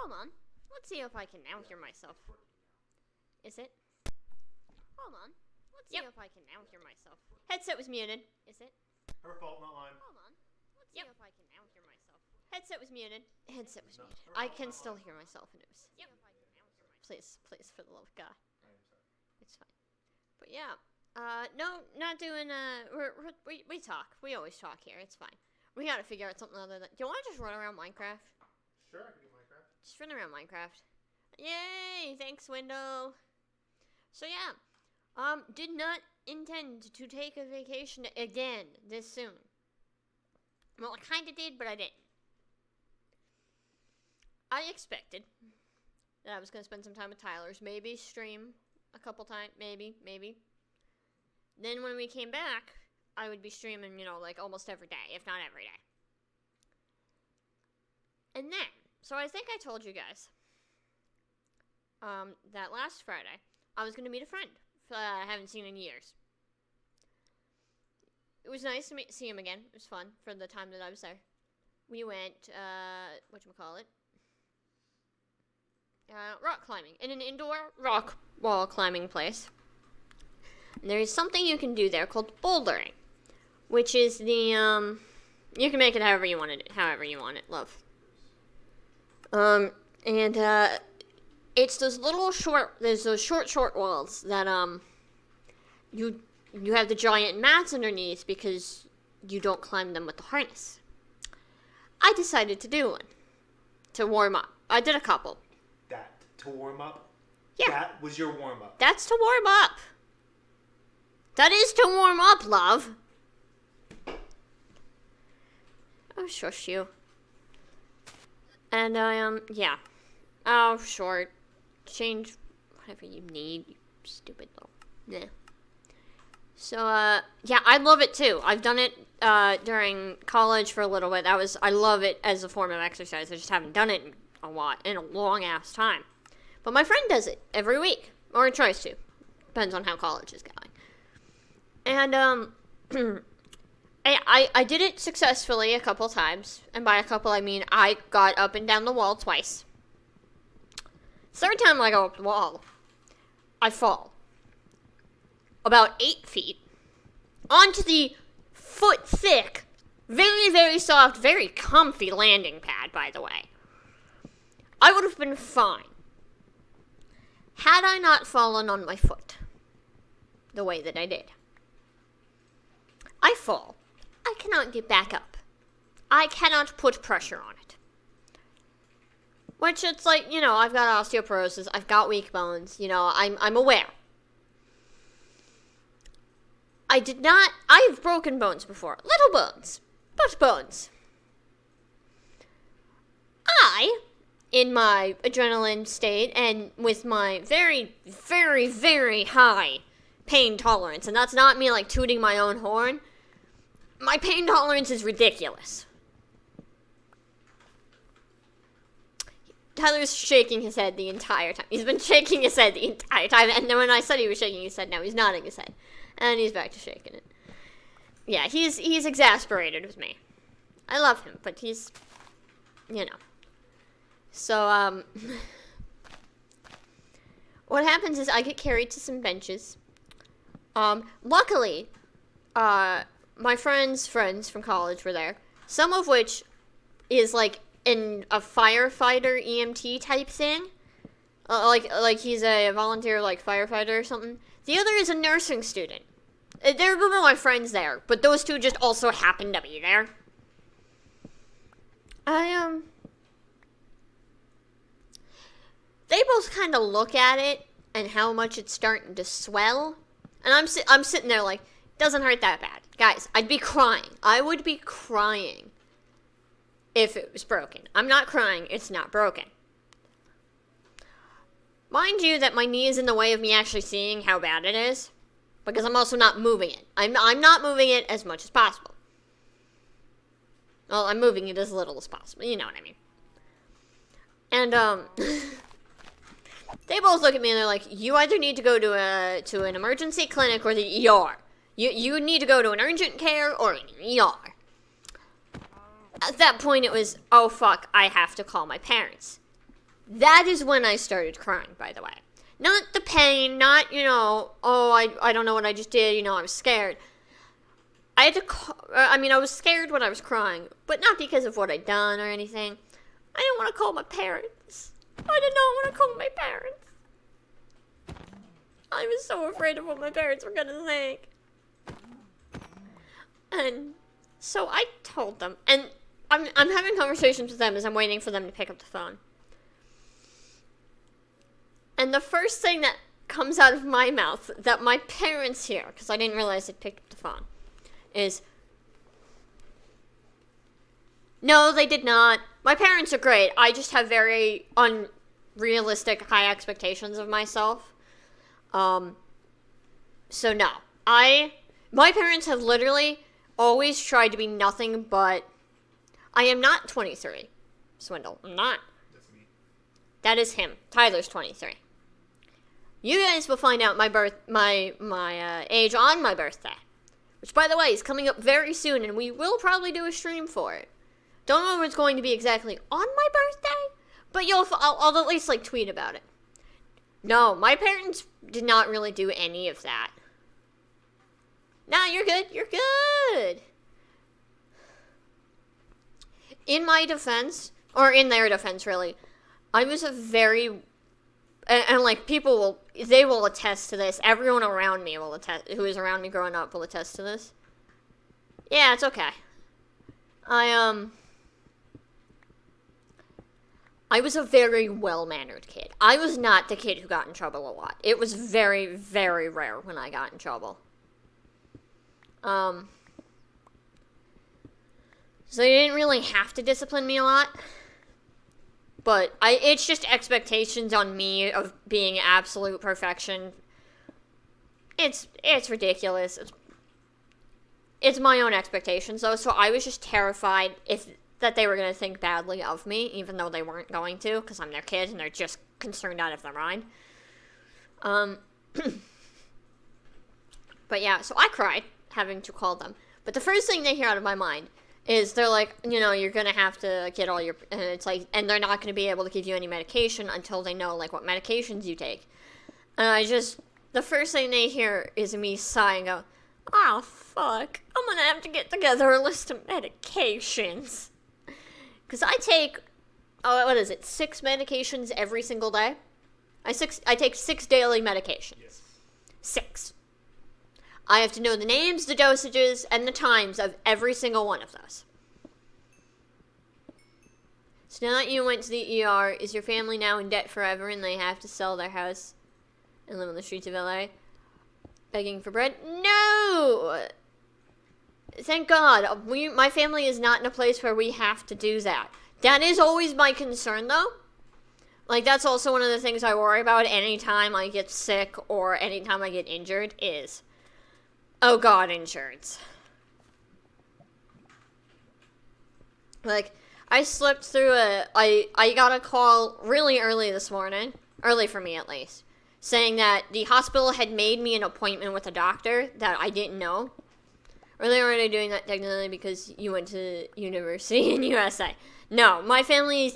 Hold on. Let's see if I can now hear myself. Is it? Hold on. Let's see if I can now hear myself. Headset was muted. Is it? Her fault, not mine. Hold on. Let's see if I can now hear myself. Headset was muted. Headset was muted. I can still hear myself in news. Yep. Please, for the love of God. It's fine. But yeah. No, not doing, we talk. We always talk here. It's fine. We gotta figure out something other than... Do you want to just run around Minecraft? Sure, I can do Minecraft. Just run around Minecraft. Yay! Thanks, window. So yeah. Did not intend to take a vacation again this soon. Well, I kinda did, but I didn't. I expected that I was gonna spend some time with Tyler's. Maybe stream a couple times. Maybe. Then when we came back, I would be streaming, like almost every day, if not every day. And then, so I think I told you guys, that last Friday, I was going to meet a friend I haven't seen in years. It was nice to see him again. It was fun for the time that I was there. We went, rock climbing, in an indoor rock wall climbing place. And there is something you can do there called bouldering, which is the, you can make it however you want it, love. It's those little there's those short walls that, you have the giant mats underneath because you don't climb them with the harness. I decided to do one, to warm up. I did a couple. To warm up? Yeah. That was your warm up. That's to warm up. That is to warm up, love. Oh, shush you. And yeah. Oh, short. Change whatever you need, you stupid little... Nah. So, yeah, I love it too. I've done it, during college for a little bit. I love it as a form of exercise. I just haven't done it in a long-ass time. But my friend does it every week. Or tries to. Depends on how college is going. And, I did it successfully a couple times. And by a couple, I mean I got up and down the wall twice. Third time I go up the wall, I fall. About 8 feet. Onto the foot-thick, very, very soft, very comfy landing pad, by the way. I would have been fine had I not fallen on my foot the way that I did. I fall. I cannot get back up. I cannot put pressure on it. Which it's like, I've got osteoporosis, I've got weak bones, I'm aware. I've broken bones before. Little bones, but bones. In my adrenaline state, and with my very, very, very high pain tolerance, and that's not me, tooting my own horn, my pain tolerance is ridiculous. Tyler's shaking his head the entire time. He's been shaking his head the entire time, and then when I said he was shaking his head, now he's nodding his head. And he's back to shaking it. Yeah, he's exasperated with me. I love him, but he's, So, what happens is I get carried to some benches. Luckily, my friends from college were there. Some of which is, in a firefighter EMT type thing. Like he's a volunteer, firefighter or something. The other is a nursing student. There were my friends there, but those two just also happened to be there. They both kind of look at it and how much it's starting to swell. And I'm sitting there doesn't hurt that bad. Guys, I'd be crying. I would be crying if it was broken. I'm not crying, it's not broken. Mind you that my knee is in the way of me actually seeing how bad it is, because I'm also not moving it. I'm not moving it as much as possible. Well, I'm moving it as little as possible, you know what I mean. And, they both look at me and they're like, you either need to go to an emergency clinic or the ER. You need to go to an urgent care or an ER. At that point, it was, oh fuck, I have to call my parents. That is when I started crying, by the way. Not the pain, not, I don't know what I just did, I was scared. I was scared when I was crying, but not because of what I'd done or anything. I didn't want to call my parents. I did not want to call my parents. I was so afraid of what my parents were going to think. And so I told them, and I'm having conversations with them as I'm waiting for them to pick up the phone. And the first thing that comes out of my mouth that my parents hear, because I didn't realize they'd picked up the phone, is, no, they did not. My parents are great. I just have very unrealistic high expectations of myself. So no. My parents have literally always tried to be nothing but, I am not 23. Swindle. I'm not. That's me. That is him. Tyler's 23. You guys will find out my age on my birthday. Which, by the way, is coming up very soon, and we will probably do a stream for it. Don't know if it's going to be exactly on my birthday, but I'll at least, tweet about it. No, my parents did not really do any of that. Nah, you're good. You're good. In my defense, or in their defense, really, I was a very... And people will attest to this. Everyone around me will attest, who was around me growing up will attest to this. Yeah, it's okay. I was a very well-mannered kid. I was not the kid who got in trouble a lot. It was very, very rare when I got in trouble. So they didn't really have to discipline me a lot. But it's just expectations on me of being absolute perfection. It's ridiculous. It's my own expectations, though, so I was just terrified that they were going to think badly of me, even though they weren't going to, because I'm their kid, and they're just concerned out of their mind. But yeah, so I cried, having to call them. But the first thing they hear out of my mind is they're like, you're going to have to get all your... And it's and they're not going to be able to give you any medication until they know, what medications you take. And the first thing they hear is me sighing, go, oh, fuck, I'm going to have to get together a list of medications. Because I take, 6 medications every single day? I take 6 daily medications. Yes. 6. I have to know the names, the dosages, and the times of every single one of those. So now that you went to the ER, is your family now in debt forever and they have to sell their house and live on the streets of LA? Begging for bread? No! Thank God. My family is not in a place where we have to do that. That is always my concern, though. That's also one of the things I worry about anytime I get sick or anytime I get injured is... Oh God, insurance. I slipped through I got a call really early this morning, early for me at least, saying that the hospital had made me an appointment with a doctor that I didn't know. Or they were already doing that technically because you went to university in USA. No, my family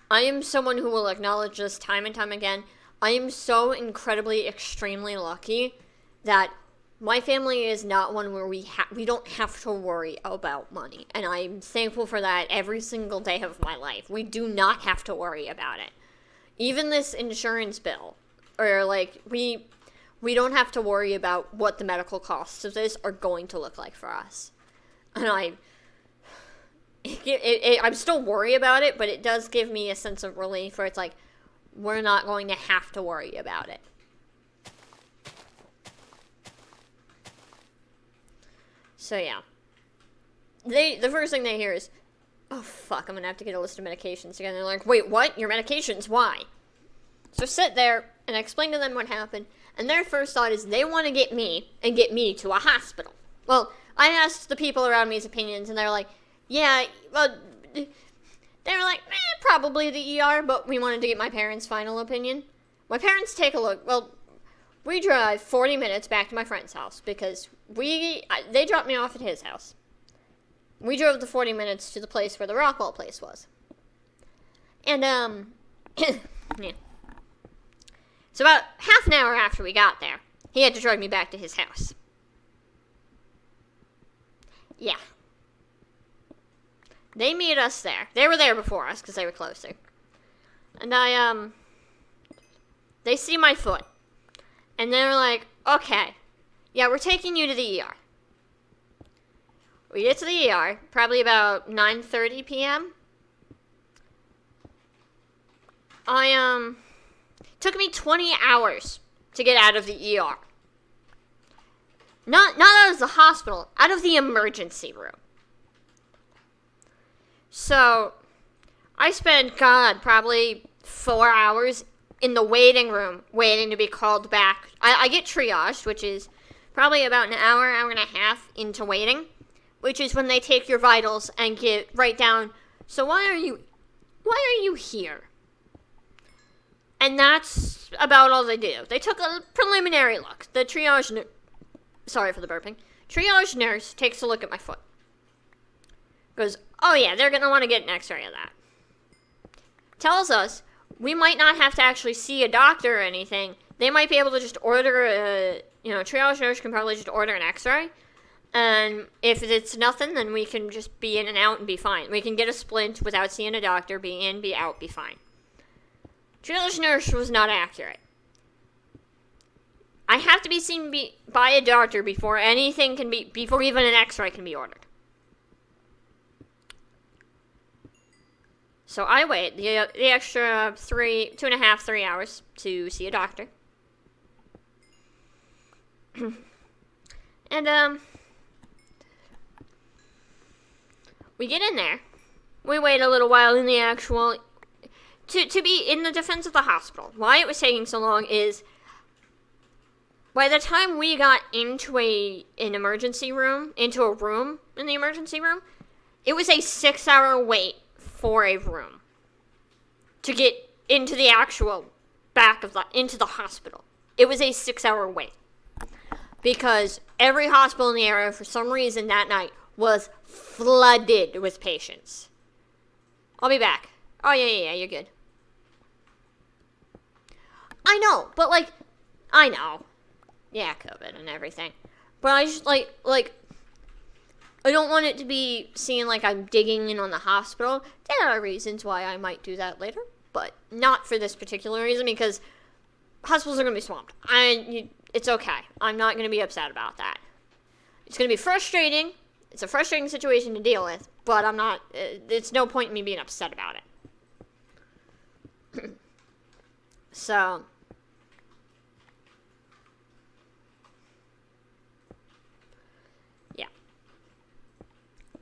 I am someone who will acknowledge this time and time again. I am so incredibly, extremely lucky that my family is not one where we don't have to worry about money. And I'm thankful for that every single day of my life. We do not have to worry about it. Even this insurance bill. Or, we don't have to worry about what the medical costs of this are going to look like for us. And I'm still worried about it, but it does give me a sense of relief where it's we're not going to have to worry about it. So, yeah. The first thing they hear is, oh, fuck, I'm going to have to get a list of medications again. They're like, wait, what? Your medications? Why? So sit there and explain to them what happened. And their first thought is they want to get me to a hospital. Well, I asked the people around me's opinions, and they're like, yeah, well, they were like, probably the ER, but we wanted to get my parents' final opinion. My parents take a look. Well, we drive 40 minutes back to my friend's house because they dropped me off at his house. We drove the 40 minutes to the place where the Rockwell place was. And, Yeah. So about half an hour after we got there, he had to drive me back to his house. Yeah. They meet us there. They were there before us because they were closer. And they see my foot. And they're like, okay, yeah, we're taking you to the ER. We get to the ER, probably about 9:30 p.m. Took me 20 hours to get out of the ER. Not out of the hospital, out of the emergency room. So, I spent, probably 4 hours in the waiting room, waiting to be called back. I get triaged, which is probably about an hour and a half into waiting, which is when they take your vitals and write down, so why are you here? And that's about all they do. They took a preliminary look. The triage sorry for the burping. Triage nurse takes a look at my foot. Goes, oh yeah, they're going to want to get an x-ray of that. Tells us we might not have to actually see a doctor or anything. They might be able to just order triage nurse can probably just order an x-ray. And if it's nothing, then we can just be in and out and be fine. We can get a splint without seeing a doctor, be in, be out, be fine. Triage nurse was not accurate. I have to be seen by a doctor before before even an x-ray can be ordered. So I wait the extra 2.5, 3 hours to see a doctor. And, we get in there. We wait a little while in the actual... To be in the defense of the hospital, why it was taking so long is... By the time we got into an emergency room, into a room in the emergency room, it was a 6-hour wait for a room to get into the actual into the hospital. It was a 6-hour wait. Because every hospital in the area, for some reason that night, was flooded with patients. I'll be back. Oh, yeah, you're good. I know, but, I know. Yeah, COVID and everything. But I just, I don't want it to be seen like I'm digging in on the hospital. There are reasons why I might do that later, but not for this particular reason, because hospitals are going to be swamped. It's okay. I'm not going to be upset about that. It's going to be frustrating. It's a frustrating situation to deal with, but I'm not, it's no point in me being upset about it. So, yeah.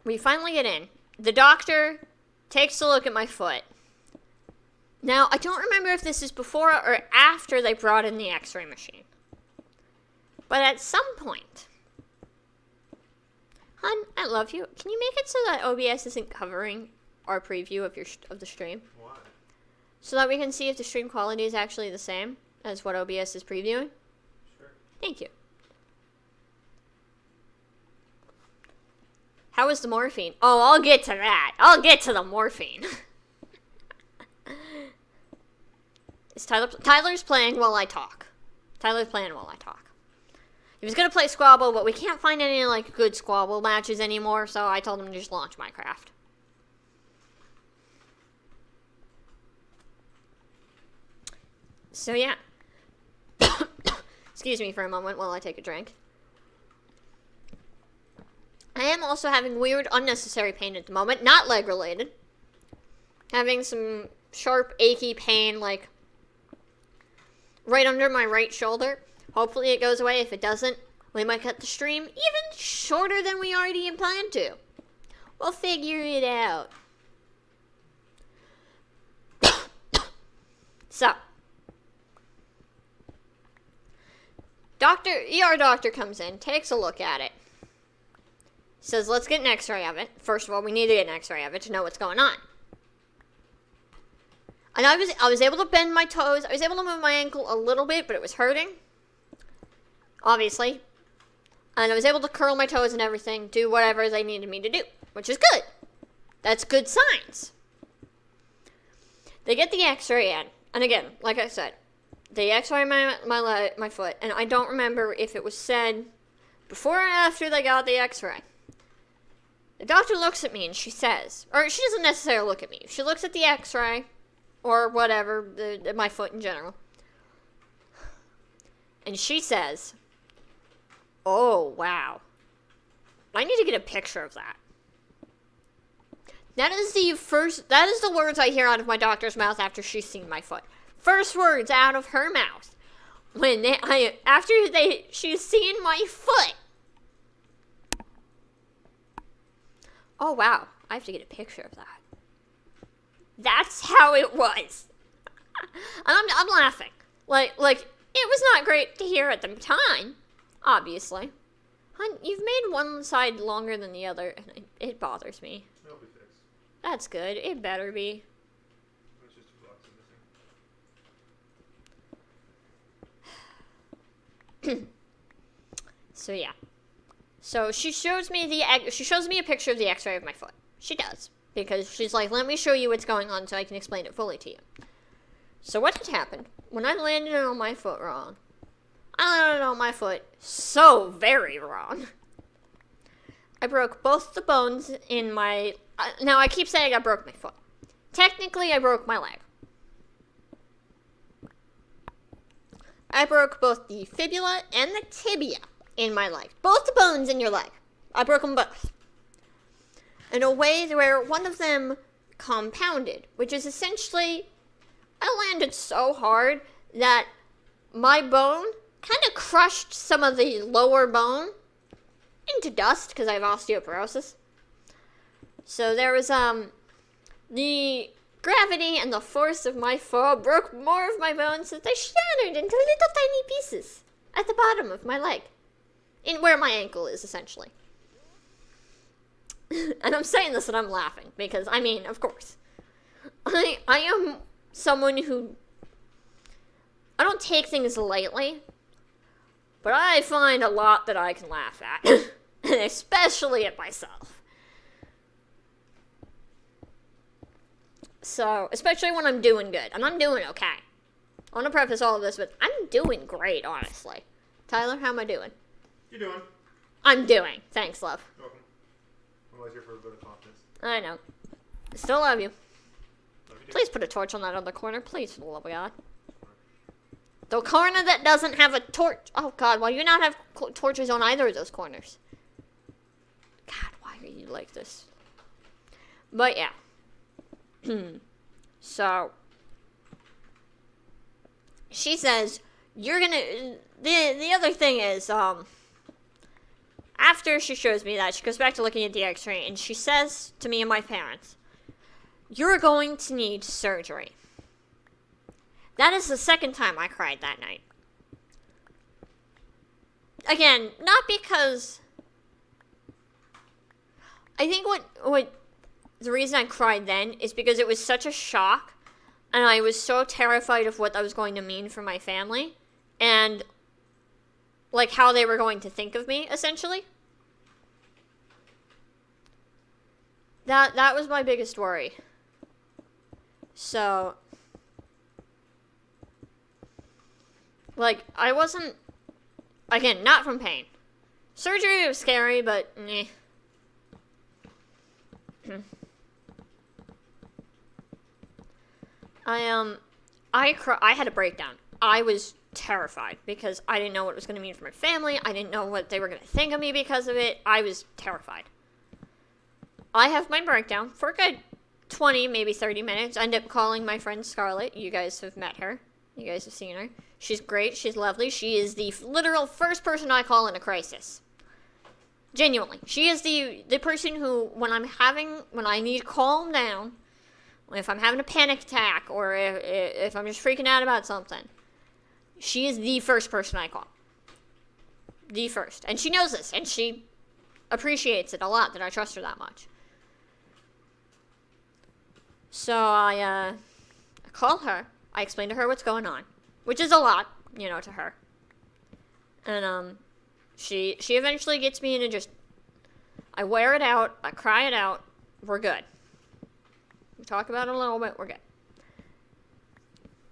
We finally get in. The doctor takes a look at my foot. Now, I don't remember if this is before or after they brought in the x-ray machine. But at some point... Hun, I love you. Can you make it so that OBS isn't covering our preview of the stream? Why? So that we can see if the stream quality is actually the same as what OBS is previewing? Sure. Thank you. How is the morphine? Oh, I'll get to that. I'll get to the morphine. Is Tyler's playing while I talk. Tyler's playing while I talk. He was going to play Squabble, but we can't find any, good Squabble matches anymore, so I told him to just launch Minecraft. So, yeah. Excuse me for a moment while I take a drink. I am also having weird, unnecessary pain at the moment. Not leg-related. Having some sharp, achy pain, right under my right shoulder. Hopefully it goes away. If it doesn't, we might cut the stream even shorter than we already planned to. We'll figure it out. So, ER doctor comes in, takes a look at it. Says, let's get an x-ray of it. First of all, we need to get an x-ray of it to know what's going on. And I was able to bend my toes. I was able to move my ankle a little bit, but it was hurting. Obviously. And I was able to curl my toes and everything, do whatever they needed me to do, which is good. That's good signs. They get the x-ray in. And again, like I said, they x-ray my foot. And I don't remember if it was said before or after they got the x-ray. The doctor looks at me and she says, or she doesn't necessarily look at me. She looks at the x-ray, or whatever, my foot in general. And she says, "Oh, wow. I need to get a picture of that." That is the words I hear out of my doctor's mouth after she's seen my foot. First words out of her mouth. After she's seen my foot. "Oh, wow. I have to get a picture of that." That's how it was. And I'm laughing. Like, it was not great to hear at the time, obviously. Hun, you've made one side longer than the other, and it bothers me. It'll be fixed. That's good. It better be. It's just 2 blocks missing. So yeah. So she shows me a picture of the x-ray of my foot. She does. Because she's like, "Let me show you what's going on so I can explain it fully to you." So what had happened, when I landed on my foot wrong, I landed on my foot so very wrong. I broke both the bones in my... now, I keep saying I broke my foot. Technically, I broke my leg. I broke both the fibula and the tibia in my leg. Both the bones in your leg. I broke them both. In a way where one of them compounded, which is essentially, I landed so hard that my bone kind of crushed some of the lower bone into dust because I have osteoporosis. So there was, the gravity and the force of my fall broke more of my bones so they shattered into little tiny pieces at the bottom of my leg. In where my ankle is, essentially. And I'm saying this and I'm laughing because, I mean, of course. I am someone who... I don't take things lightly, but I find a lot that I can laugh at. And especially at myself. So, especially when I'm doing good. And I'm doing okay. I want to preface all of this with, I'm doing great, honestly. Tyler, how am I doing? You're doing. I'm doing. Thanks, love. You're welcome. I'm always here for a bit of confidence. I know. I still love you. Love you too. Please put a torch on that other corner. Please, for the love of God. The corner that doesn't have a torch. Oh, God. Why do you not have torches on either of those corners? God, why are you like this? But, yeah. So, she says, you're gonna... The other thing is, after she shows me that, she goes back to looking at the x-ray, and she says to me and my parents, "You're going to need surgery." That is the second time I cried that night. Again, not because... I think what the reason I cried then is because it was such a shock, and I was so terrified of what that was going to mean for my family, and... like, how they were going to think of me, essentially. That was my biggest worry. So, like, I wasn't, again, not from pain. Surgery was scary, but, meh. I had a breakdown. I was terrified because I didn't know what it was going to mean for my family. I didn't know what they were going to think of me because of it. I was terrified. I have my breakdown for a good 20, maybe 30 minutes. I end up calling my friend Scarlett. You guys have met her. You guys have seen her. She's great. She's lovely. She is the literal first person I call in a crisis. Genuinely. She is the person who, when I need to calm down, if I'm having a panic attack, or if I'm just freaking out about something, she is the first person I call. The first. And she knows this, and she appreciates it a lot that I trust her that much. So I call her. I explain to her what's going on, which is a lot, to her. And she eventually gets me into I wear it out, I cry it out, we're good. We talk about it a little bit, we're good.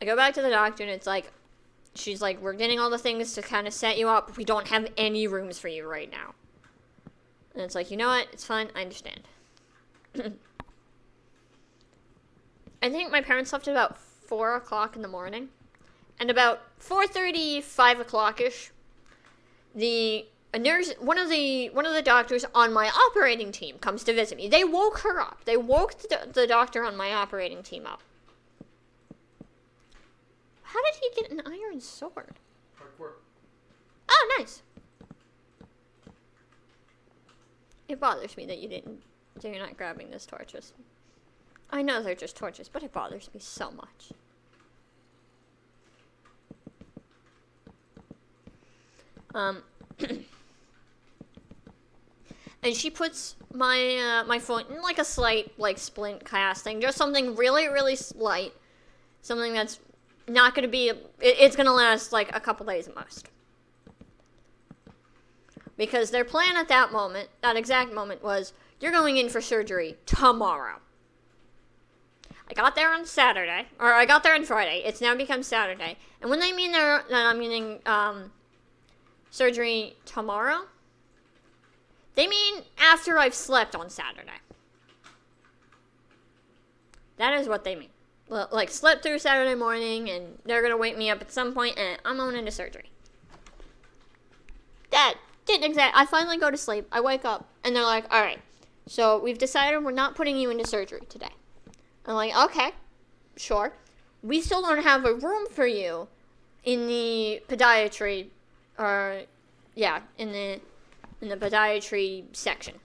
I go back to the doctor, and it's like, she's like, we're getting all the things to kind of set you up. We don't have any rooms for you right now. And it's like, you know what? It's fine. I understand. I think my parents left at about 4 o'clock in the morning. And about 4:30, 5 o'clock-ish, a nurse, one of the doctors on my operating team comes to visit me. They woke her up. They woke the doctor on my operating team up. How did he get an iron sword? Hardcore. Oh, nice. It bothers me that you're not grabbing those torches. I know they're just torches, but it bothers me so much. And she puts my foot in like a slight like splint cast thing, just something really, really slight, something that's not going to be. It's going to last like a couple days at most. Because their plan at that moment, that exact moment, was you're going in for surgery tomorrow. I got there on Saturday, or I got there on Friday. It's now become Saturday, and when they mean that I'm meaning surgery tomorrow, they mean after I've slept on Saturday. That is what they mean. Like, slept through Saturday morning, and they're going to wake me up at some point, and I'm going into surgery. That didn't exactly. I finally go to sleep. I wake up, and they're like, all right, so we've decided we're not putting you into surgery today. I'm like, okay, sure. We still don't have a room for you in the podiatry, in the podiatry section,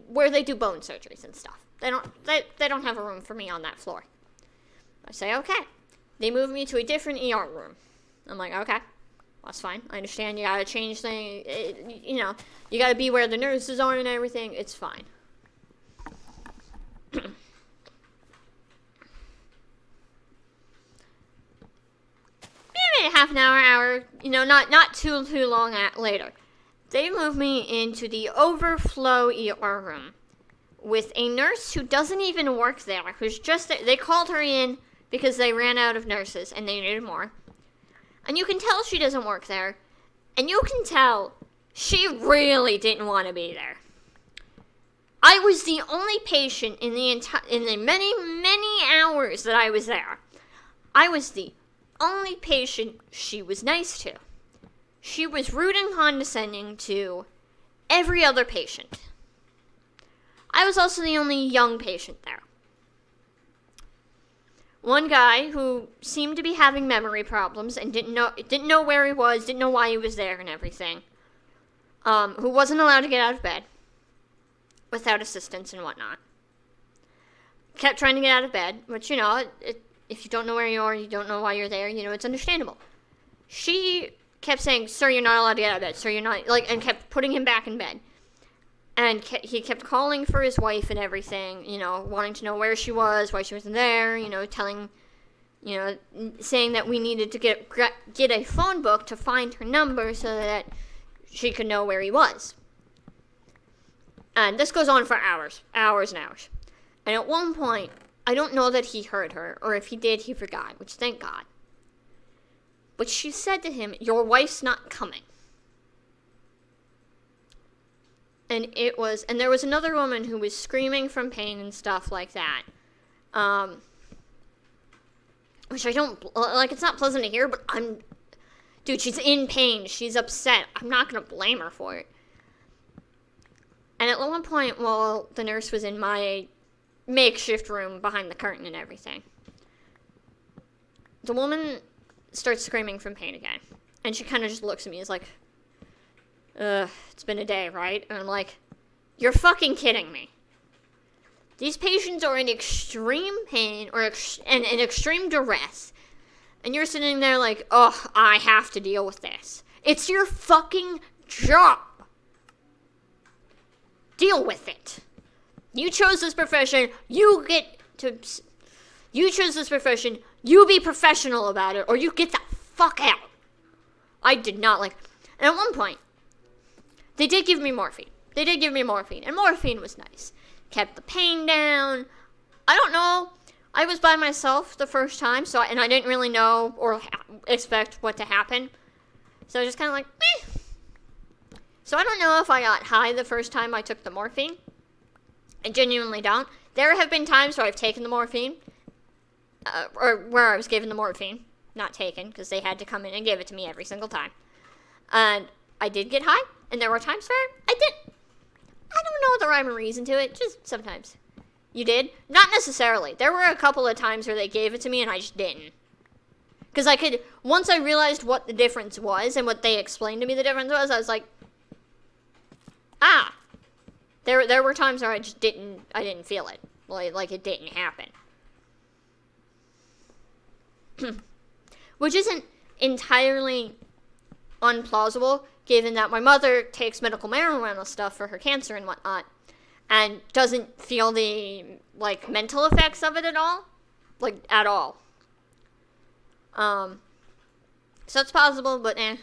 where they do bone surgeries and stuff. They don't have a room for me on that floor. I say, okay. They move me to a different ER room. I'm like, okay, that's fine. I understand you gotta change things. You gotta be where the nurses are and everything. It's fine. Maybe half an hour, not too long later. They move me into the overflow ER room with a nurse who doesn't even work there, who's just there. They called her in because they ran out of nurses and they needed more. And you can tell she doesn't work there. And you can tell she really didn't want to be there. I was the only patient in the many, many hours that I was there. I was the only patient she was nice to. She was rude and condescending to every other patient. I was also the only young patient there. One guy who seemed to be having memory problems and didn't know where he was, didn't know why he was there and everything, who wasn't allowed to get out of bed without assistance and whatnot. Kept trying to get out of bed, which, if you don't know where you are, you don't know why you're there, it's understandable. She kept saying, sir, you're not allowed to get out of bed, sir, you're not, and kept putting him back in bed. And he kept calling for his wife and everything, wanting to know where she was, why she wasn't there, telling, saying that we needed to get a phone book to find her number so that she could know where he was. And this goes on for hours and hours. And at one point, I don't know that he heard her, or if he did, he forgot, which thank God. But she said to him, your wife's not coming. And there was another woman who was screaming from pain and stuff like that. Which I don't, it's not pleasant to hear, but dude, she's in pain. She's upset. I'm not going to blame her for it. And at one point, while the nurse was in my makeshift room behind the curtain and everything, the woman starts screaming from pain again. And she kind of just looks at me and is like, it's been a day, right? And I'm like, you're fucking kidding me. These patients are in extreme pain and in extreme duress. And you're sitting there like, oh, I have to deal with this. It's your fucking job. Deal with it. You chose this profession. You chose this profession. You be professional about it, or you get the fuck out. I did not like. And at one point, they did give me morphine. And morphine was nice. Kept the pain down. I don't know I was by myself the first time, and I didn't really know or expect what to happen. So I was just kind of like, meh. So I don't know if I got high the first time I took the morphine. I genuinely don't. There have been times where I've taken the morphine, or where I was given the morphine, not taken, because they had to come in and give it to me every single time. And I did get high, and there were times where I didn't. I don't know the rhyme or reason to it, just sometimes. You did? Not necessarily. There were a couple of times where they gave it to me and I just didn't. Because once I realized what the difference was and what they explained to me the difference was, I was like, There were times where I didn't feel it. Like it didn't happen. Which isn't entirely unplausible, given that my mother takes medical marijuana stuff for her cancer and whatnot, and doesn't feel the, mental effects of it at all. At all. So it's possible, but eh.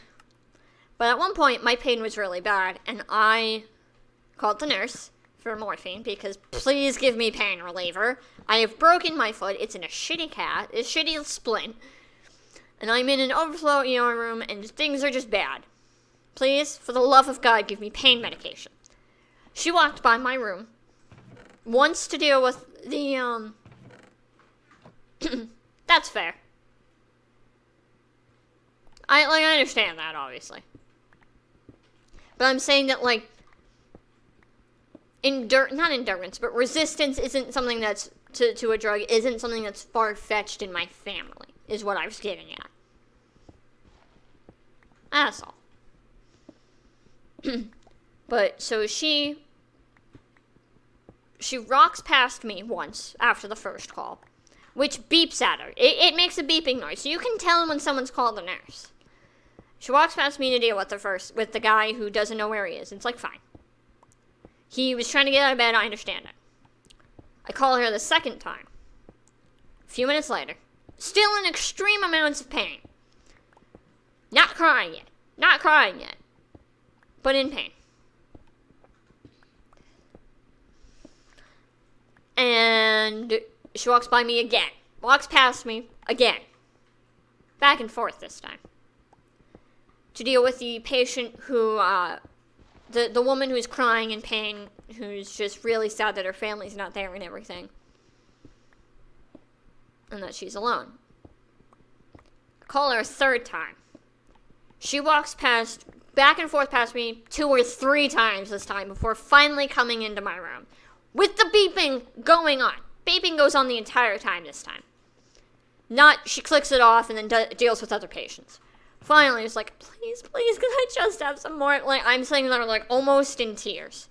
But at one point, my pain was really bad, and I called the nurse for morphine, because please give me pain reliever. I have broken my foot, it's in a shitty splint, and I'm in an overflow ER room, and things are just bad. Please, for the love of God, give me pain medication. She walked by my room once to deal with the, that's fair. I understand that, obviously. But I'm saying that, not endurance, but resistance isn't something that's, to a drug, isn't something that's far-fetched in my family, is what I was getting at. That's all. But, so she rocks past me once after the first call, which beeps at her. It makes a beeping noise, so you can tell when someone's called the nurse. She walks past me to deal with the guy who doesn't know where he is. It's fine. He was trying to get out of bed, I understand it. I call her the second time. A few minutes later, still in extreme amounts of pain. Not crying yet. But in pain. And she walks by me again. Walks past me again. Back and forth this time. To deal with the patient who, the woman who's crying in pain, who's just really sad that her family's not there and everything. And that she's alone. I call her a third time. She walks back and forth past me 2 or 3 times this time before finally coming into my room. With the beeping going on. Beeping goes on the entire time this time. Not, she clicks it off and then deals with other patients. Finally, it's please, can I just have some more? I'm saying that are almost in tears.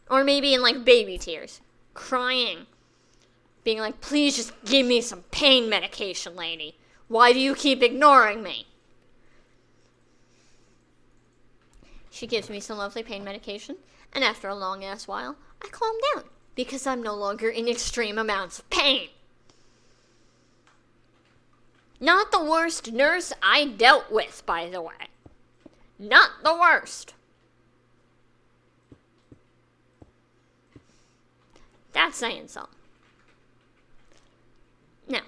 Or maybe in baby tears. Crying. Being please just give me some pain medication, lady. Why do you keep ignoring me? She gives me some lovely pain medication, and after a long ass while, I calm down, because I'm no longer in extreme amounts of pain. Not the worst nurse I dealt with, by the way. Not the worst. That's saying something. Now.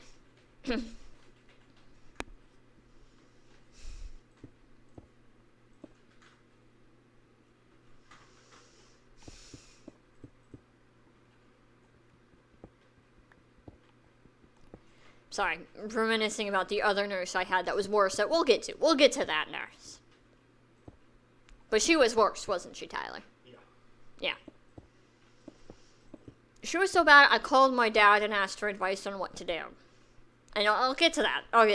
Sorry, reminiscing about the other nurse I had that was worse that we'll get to. We'll get to that nurse. But she was worse, wasn't she, Tyler? Yeah. She was so bad, I called my dad and asked for advice on what to do. And I'll get to that. Where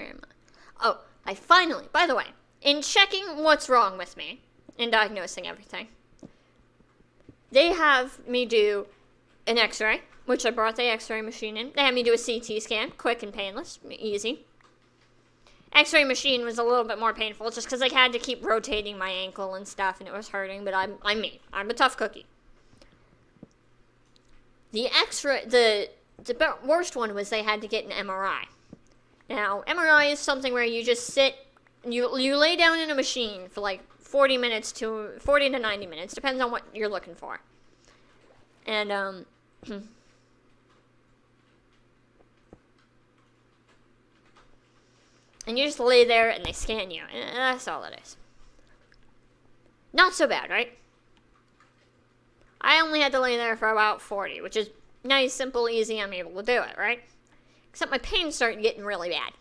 am I? Oh, I finally, by the way, in checking what's wrong with me, in diagnosing everything, they have me do an x-ray, which I brought the x-ray machine in. They had me do a CT scan, quick and painless, easy. X-ray machine was a little bit more painful, just because I had to keep rotating my ankle and stuff, and it was hurting, but I'm me. I'm a tough cookie. The x-ray, the worst one was they had to get an MRI. Now, MRI is something where you just sit, you lay down in a machine for 40 to 90 minutes, depends on what you're looking for. And, and you just lay there and they scan you, and that's all it is. Not so bad, right? I only had to lay there for about 40, which is nice, simple, easy, I'm able to do it, right? Except my pain started getting really bad.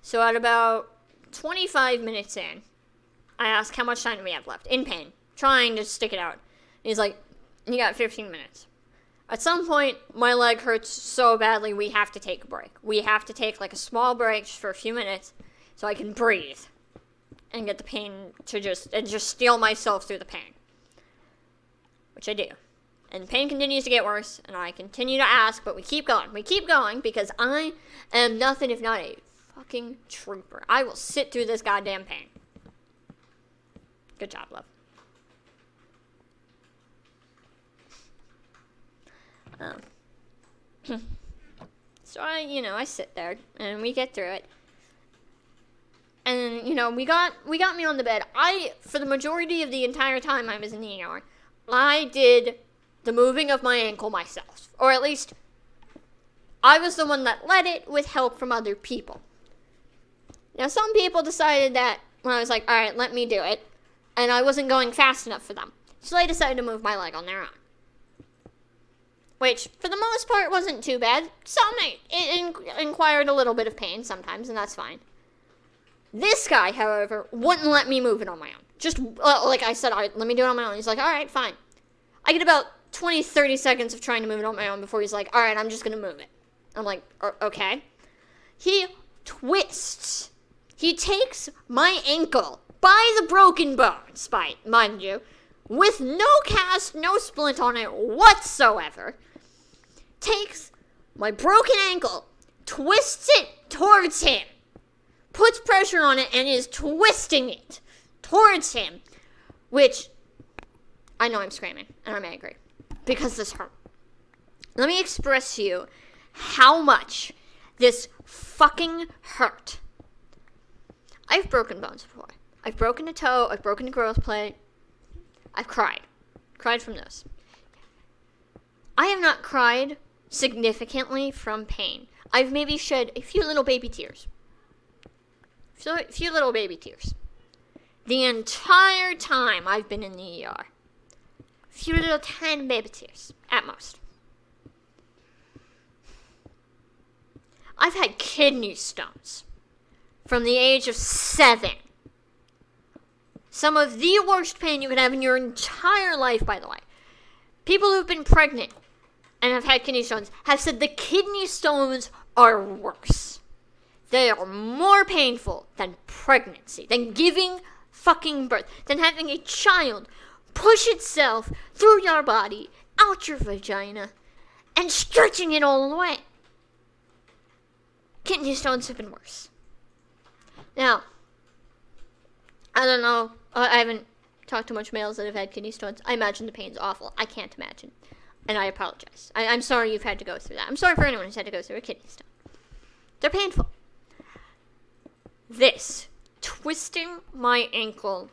So at about 25 minutes in, I asked how much time do we have left, in pain, trying to stick it out. And he's like, you got 15 minutes. At some point, my leg hurts so badly, we have to take a break. We have to take like a small break just for a few minutes so I can breathe and get the pain to just steel myself through the pain. Which I do. And the pain continues to get worse, and I continue to ask, but we keep going. We keep going because I am nothing if not a fucking trooper. I will sit through this goddamn pain. Good job, love. So I sit there and we get through it. And, we got me on the bed. For the majority of the entire time I was in the ER, I did the moving of my ankle myself. Or at least, I was the one that led it with help from other people. Now, some people decided that when I was like, alright, let me do it, and I wasn't going fast enough for them. So they decided to move my leg on their own. Which, for the most part, wasn't too bad. Some inquired a little bit of pain sometimes, and that's fine. This guy, however, wouldn't let me move it on my own. Just, like I said, alright, let me do it on my own. He's like, alright, fine. I get about 20, 30 seconds of trying to move it on my own before he's like, alright, I'm just gonna move it. I'm like, okay. He twists. He takes my ankle by the broken bone, mind you, with no cast, no splint on it whatsoever, takes my broken ankle, twists it towards him, puts pressure on it, and is twisting it towards him, which, I know I'm screaming, and I'm angry, because this hurt. Let me express to you how much this fucking hurt. I've broken bones before. I've broken a toe, I've broken a growth plate. I've cried. Cried from those. I have not cried significantly from pain. I've maybe shed a few little baby tears. A few little baby tears. The entire time I've been in the ER. A few little tiny baby tears, at most. I've had kidney stones from the age of 7. Some of the worst pain you could have in your entire life, by the way. People who've been pregnant and have had kidney stones have said the kidney stones are worse. They are more painful than pregnancy, than giving fucking birth, than having a child push itself through your body, out your vagina, and stretching it all the way. Kidney stones have been worse. Now, I don't know. I haven't talked to much males that have had kidney stones. I imagine the pain's awful. I can't imagine. And I apologize. I'm sorry you've had to go through that. I'm sorry for anyone who's had to go through a kidney stone. They're painful. This, twisting my ankle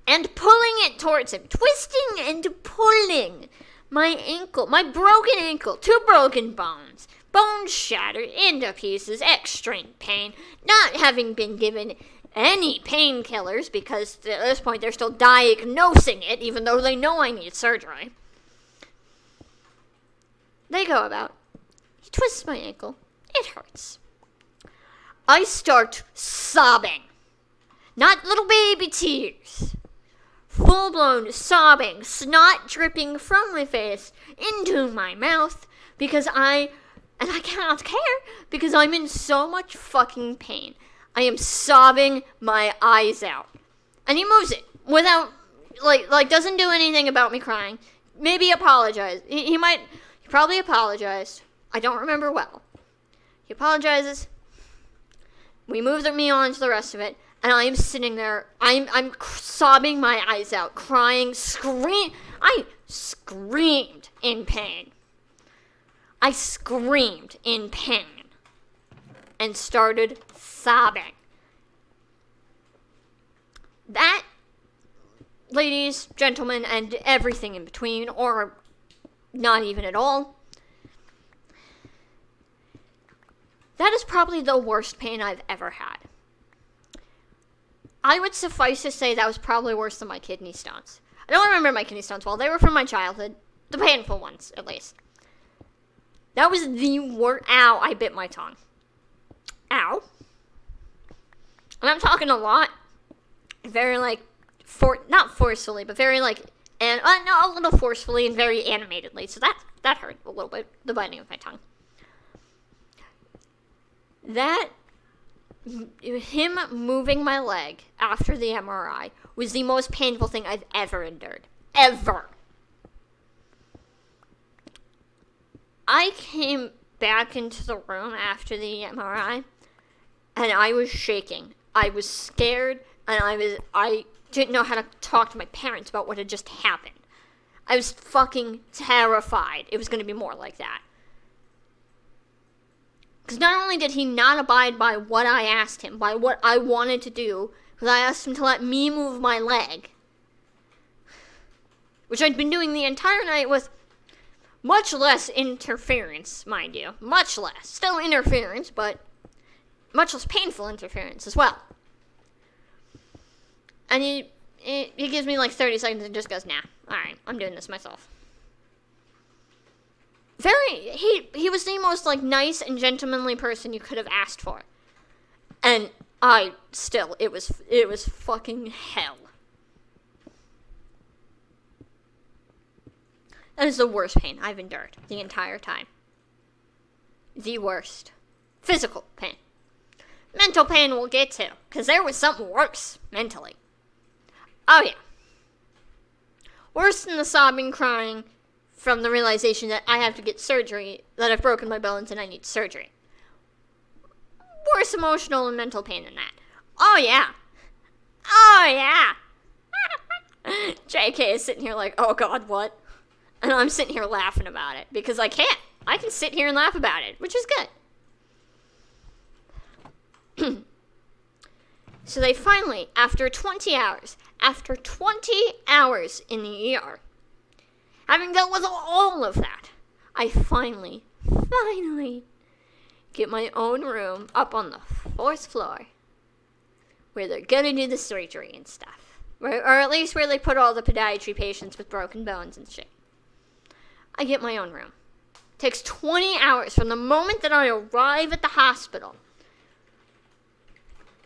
and pulling it towards him. Twisting and pulling my ankle. My broken ankle. 2 broken bones. Bones shattered into pieces. Extreme pain. Not having been given any painkillers, because at this point they're still diagnosing it, even though they know I need surgery. They go about. He twists my ankle. It hurts. I start sobbing. Not little baby tears. Full-blown sobbing, snot dripping from my face into my mouth, because I cannot care, because I'm in so much fucking pain. I am sobbing my eyes out. And he moves it without, doesn't do anything about me crying. Maybe apologize. He probably apologized. I don't remember well. He apologizes. We move me on to the rest of it. And I am sitting there. I'm sobbing my eyes out, crying, I screamed in pain. I screamed in pain. And started sobbing. That ladies, gentlemen, and everything in between, or not even at all. That is probably the worst pain I've ever had. I would suffice to say that was probably worse than my kidney stones. I don't remember my kidney stones well. They were from my childhood. The painful ones, at least. That was the worst. Ow, I bit my tongue. Ow. And I'm talking a lot. Very, not forcefully, but very, a little forcefully and very animatedly. So that hurt a little bit, the biting of my tongue. Him moving my leg after the MRI was the most painful thing I've ever endured. Ever. I came back into the room after the MRI, and I was shaking. I was scared, and I didn't know how to talk to my parents about what had just happened. I was fucking terrified it was going to be more like that. Because not only did he not abide by what I asked him, by what I wanted to do, because I asked him to let me move my leg, which I'd been doing the entire night with much less interference, mind you. Much less. Still interference, but much less painful interference as well. And he gives me 30 seconds and just goes, nah, alright, I'm doing this myself. He was the most, nice and gentlemanly person you could have asked for. And it was fucking hell. That is the worst pain I've endured the entire time. The worst. Physical pain. Mental pain we'll get to, because there was something worse, mentally. Oh yeah. Worse than the sobbing, crying, from the realization that I have to get surgery, that I've broken my bones and I need surgery. Worse emotional and mental pain than that. Oh yeah. Oh yeah. JK is sitting here oh God, what? And I'm sitting here laughing about it, because I can't. I can sit here and laugh about it, which is good. So they finally, after 20 hours in the ER, having dealt with all of that, I finally get my own room up on the 4th floor where they're gonna do the surgery and stuff. Or at least where they put all the podiatry patients with broken bones and shit. I get my own room. It takes 20 hours from the moment that I arrive at the hospital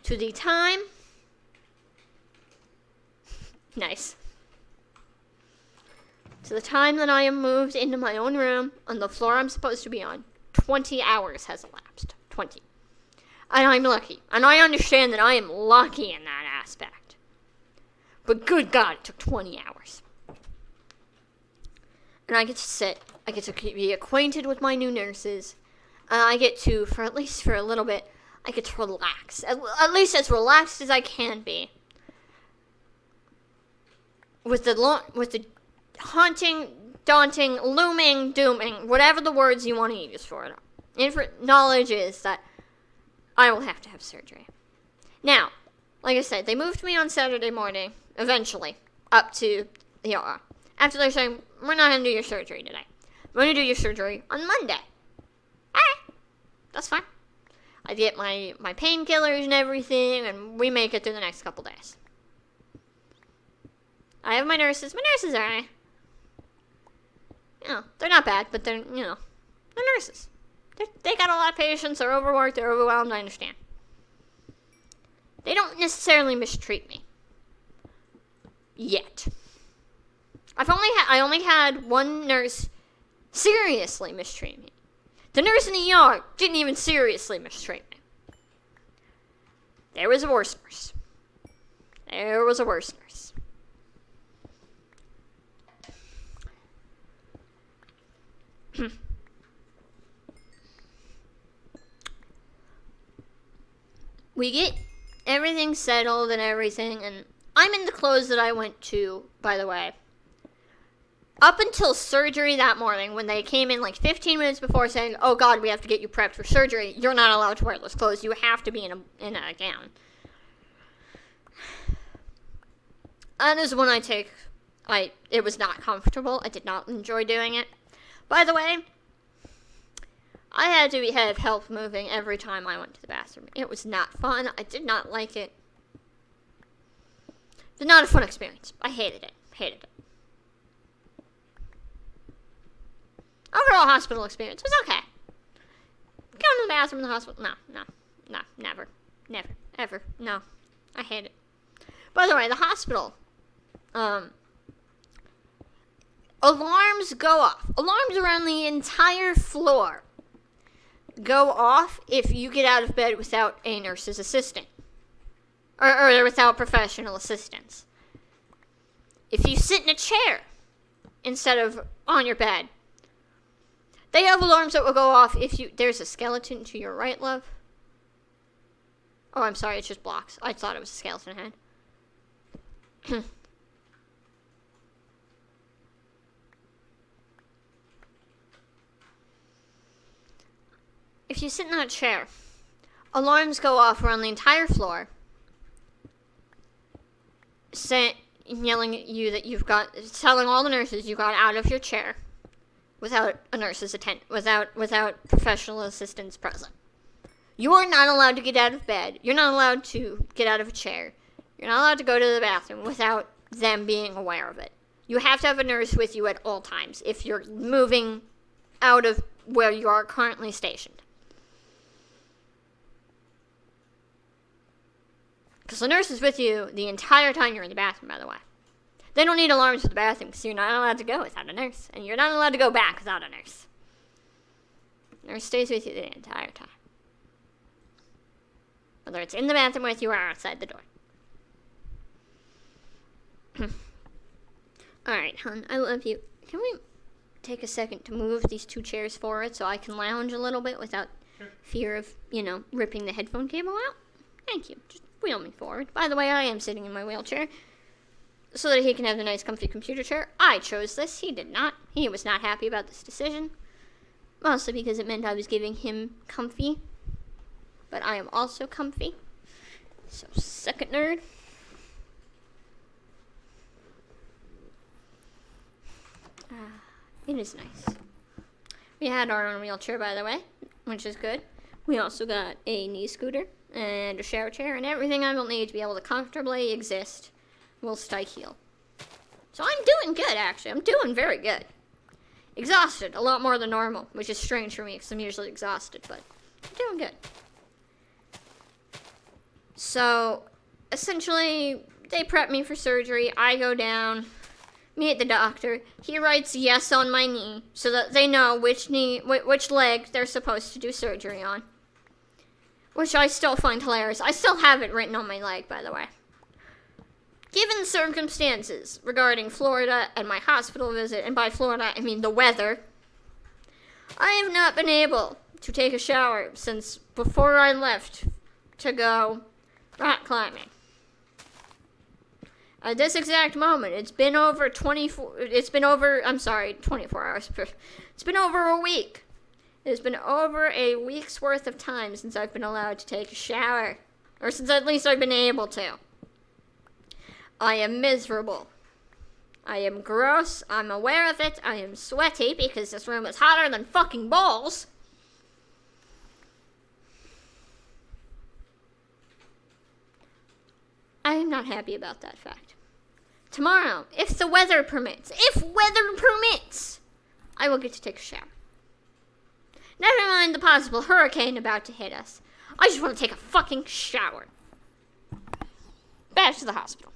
to the time... Nice. To the time that I am moved into my own room on the floor I'm supposed to be on, 20 hours has elapsed. 20. And I'm lucky. And I understand that I am lucky in that aspect. But good God, it took 20 hours. And I get to sit. I get to be acquainted with my new nurses. And I get to, at least for a little bit, I get to relax. At least as relaxed as I can be. With the haunting, daunting, looming, dooming, whatever the words you want to use for it. Knowledge is that I will have to have surgery. Now, like I said, they moved me on Saturday morning, eventually, up to the ER. After they're saying, we're not going to do your surgery today. We're going to do your surgery on Monday. Alright, that's fine. I get my painkillers and everything, and we make it through the next couple days. I have my nurses. My nurses are alright. They're not bad, but they're nurses. They got a lot of patients, they're overworked, they're overwhelmed, I understand. They don't necessarily mistreat me. Yet. I only had one nurse seriously mistreat me. The nurse in the ER didn't even seriously mistreat me. There was a worse nurse. We get everything settled and everything, and I'm in the clothes that I went to, by the way. Up until surgery that morning, when they came in 15 minutes before saying, oh God, we have to get you prepped for surgery, you're not allowed to wear those clothes, you have to be in a gown. That is when it was not comfortable. I did not enjoy doing it. By the way, I had to have help moving every time I went to the bathroom. It was not fun. I did not like it. It was not a fun experience. I hated it. Hated it. Overall hospital experience was okay. Going to the bathroom in the hospital? No, never, ever, no. I hate it. By the way, the hospital, alarms go off. Alarms around the entire floor go off if you get out of bed without a nurse's assistant. Or without professional assistance. If you sit in a chair instead of on your bed, they have alarms that will go off if there's a skeleton to your right, love. Oh, I'm sorry, it's just blocks. I thought it was a skeleton head. If you sit in that chair, alarms go off around the entire floor, yelling at you that telling all the nurses you got out of your chair without a nurse's without professional assistance present. You are not allowed to get out of bed. You're not allowed to get out of a chair. You're not allowed to go to the bathroom without them being aware of it. You have to have a nurse with you at all times if you're moving out of where you are currently stationed. Because the nurse is with you the entire time you're in the bathroom, by the way. They don't need alarms for the bathroom because you're not allowed to go without a nurse. And you're not allowed to go back without a nurse. Nurse stays with you the entire time. Whether it's in the bathroom with you or outside the door. Alright, hon, I love you. Can we take a second to move these two chairs forward so I can lounge a little bit without fear of, ripping the headphone cable out? Thank you. Just wheel me forward. By the way, I am sitting in my wheelchair so that he can have the nice comfy computer chair. I chose this. He did not. He was not happy about this decision. Mostly because it meant I was giving him comfy. But I am also comfy. So, second nerd. It is nice. We had our own wheelchair, by the way, which is good. We also got a knee scooter and a shower chair and everything I will need to be able to comfortably exist whilst I heal. So I'm doing good, actually. I'm doing very good. Exhausted, a lot more than normal, which is strange for me because I'm usually exhausted, but I'm doing good. So, essentially, they prep me for surgery. I go down, meet the doctor. He writes yes on my knee so that they know which leg they're supposed to do surgery on. Which I still find hilarious. I still have it written on my leg, by the way. Given the circumstances regarding Florida and my hospital visit, and by Florida I mean the weather, I have not been able to take a shower since before I left to go rock climbing. At this exact moment, it's been over 24 hours. It's been over a week. It's been over a week's worth of time since I've been allowed to take a shower. Or since at least I've been able to. I am miserable. I am gross. I'm aware of it. I am sweaty because this room is hotter than fucking balls. I am not happy about that fact. Tomorrow, if the weather permits, I will get to take a shower. Never mind the possible hurricane about to hit us. I just want to take a fucking shower. Back to the hospital.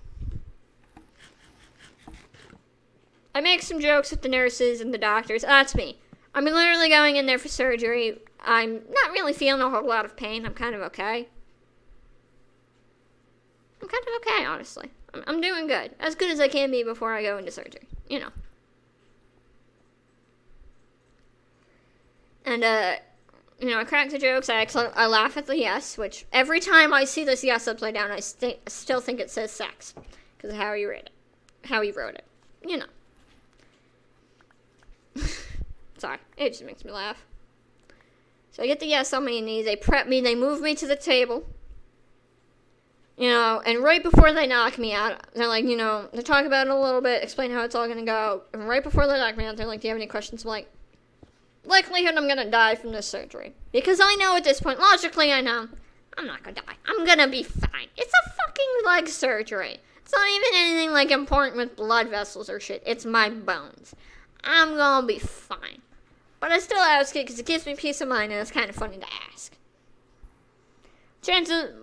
I make some jokes with the nurses and the doctors. That's me. I'm literally going in there for surgery. I'm not really feeling a whole lot of pain. I'm kind of okay. Honestly. I'm doing good. As good as I can be before I go into surgery. And, I crack the jokes. I laugh at the yes, which every time I see this yes upside down, I still think it says sex. Because of how he wrote it. Sorry. It just makes me laugh. So I get the yes on my knee. They prep me. They move me to the table. And right before they knock me out, they're like, they talk about it a little bit, explain how it's all gonna go, and right before they knock me out, they're like, do you have any questions? I'm like, likelihood I'm gonna die from this surgery. Because I know at this point, logically I know, I'm not gonna die. I'm gonna be fine. It's a fucking leg surgery. It's not even anything like important with blood vessels or shit. It's my bones. I'm gonna be fine. But I still ask it because it gives me peace of mind and it's kind of funny to ask. Chances,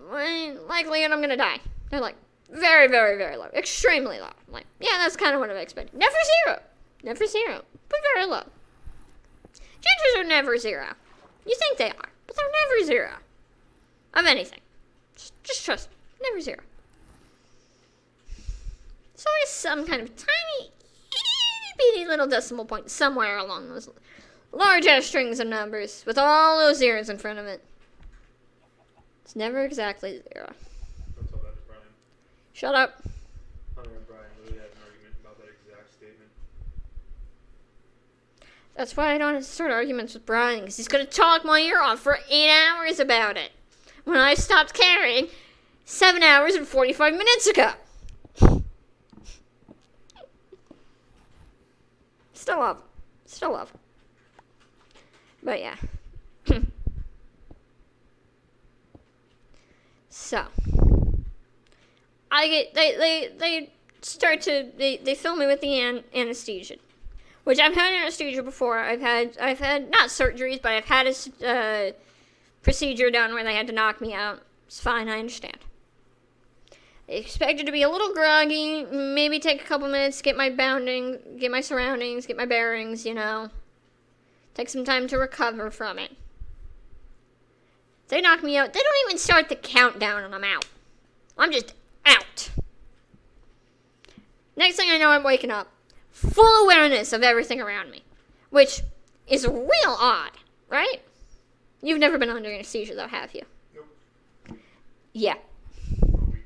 likelihood I'm gonna die. They're like, very, very, very low. Extremely low. I'm like, yeah, that's kind of what I expected. Never zero. Never zero. But very low. Chances are never zero. You think they are, but they're never zero. Of anything. Just trust me. Never zero. There's always some kind of tiny, itty-bitty little decimal point somewhere along those large-ass strings of numbers with all those zeros in front of it. It's never exactly zero. Don't tell that to Brian. Shut up. Hunter and Brian really had an argument about that exact statement. That's why I don't start arguments with Brian, because he's going to talk my ear off for 8 hours about it. When I stopped caring 7 hours and 45 minutes ago. Still love. Still love. But yeah. So. They fill me with the anesthesia. Which I've had anesthesia before. I've had not surgeries, but I've had a procedure done where they had to knock me out. It's fine, I understand. I expected to be a little groggy, maybe take a couple minutes, get my surroundings, get my bearings, Take some time to recover from it. They knock me out. They don't even start the countdown and I'm out. I'm just out. Next thing I know, I'm waking up. Full awareness of everything around me. Which is real odd, right? You've never been under anesthesia, though, have you? Nope. Yeah. A week.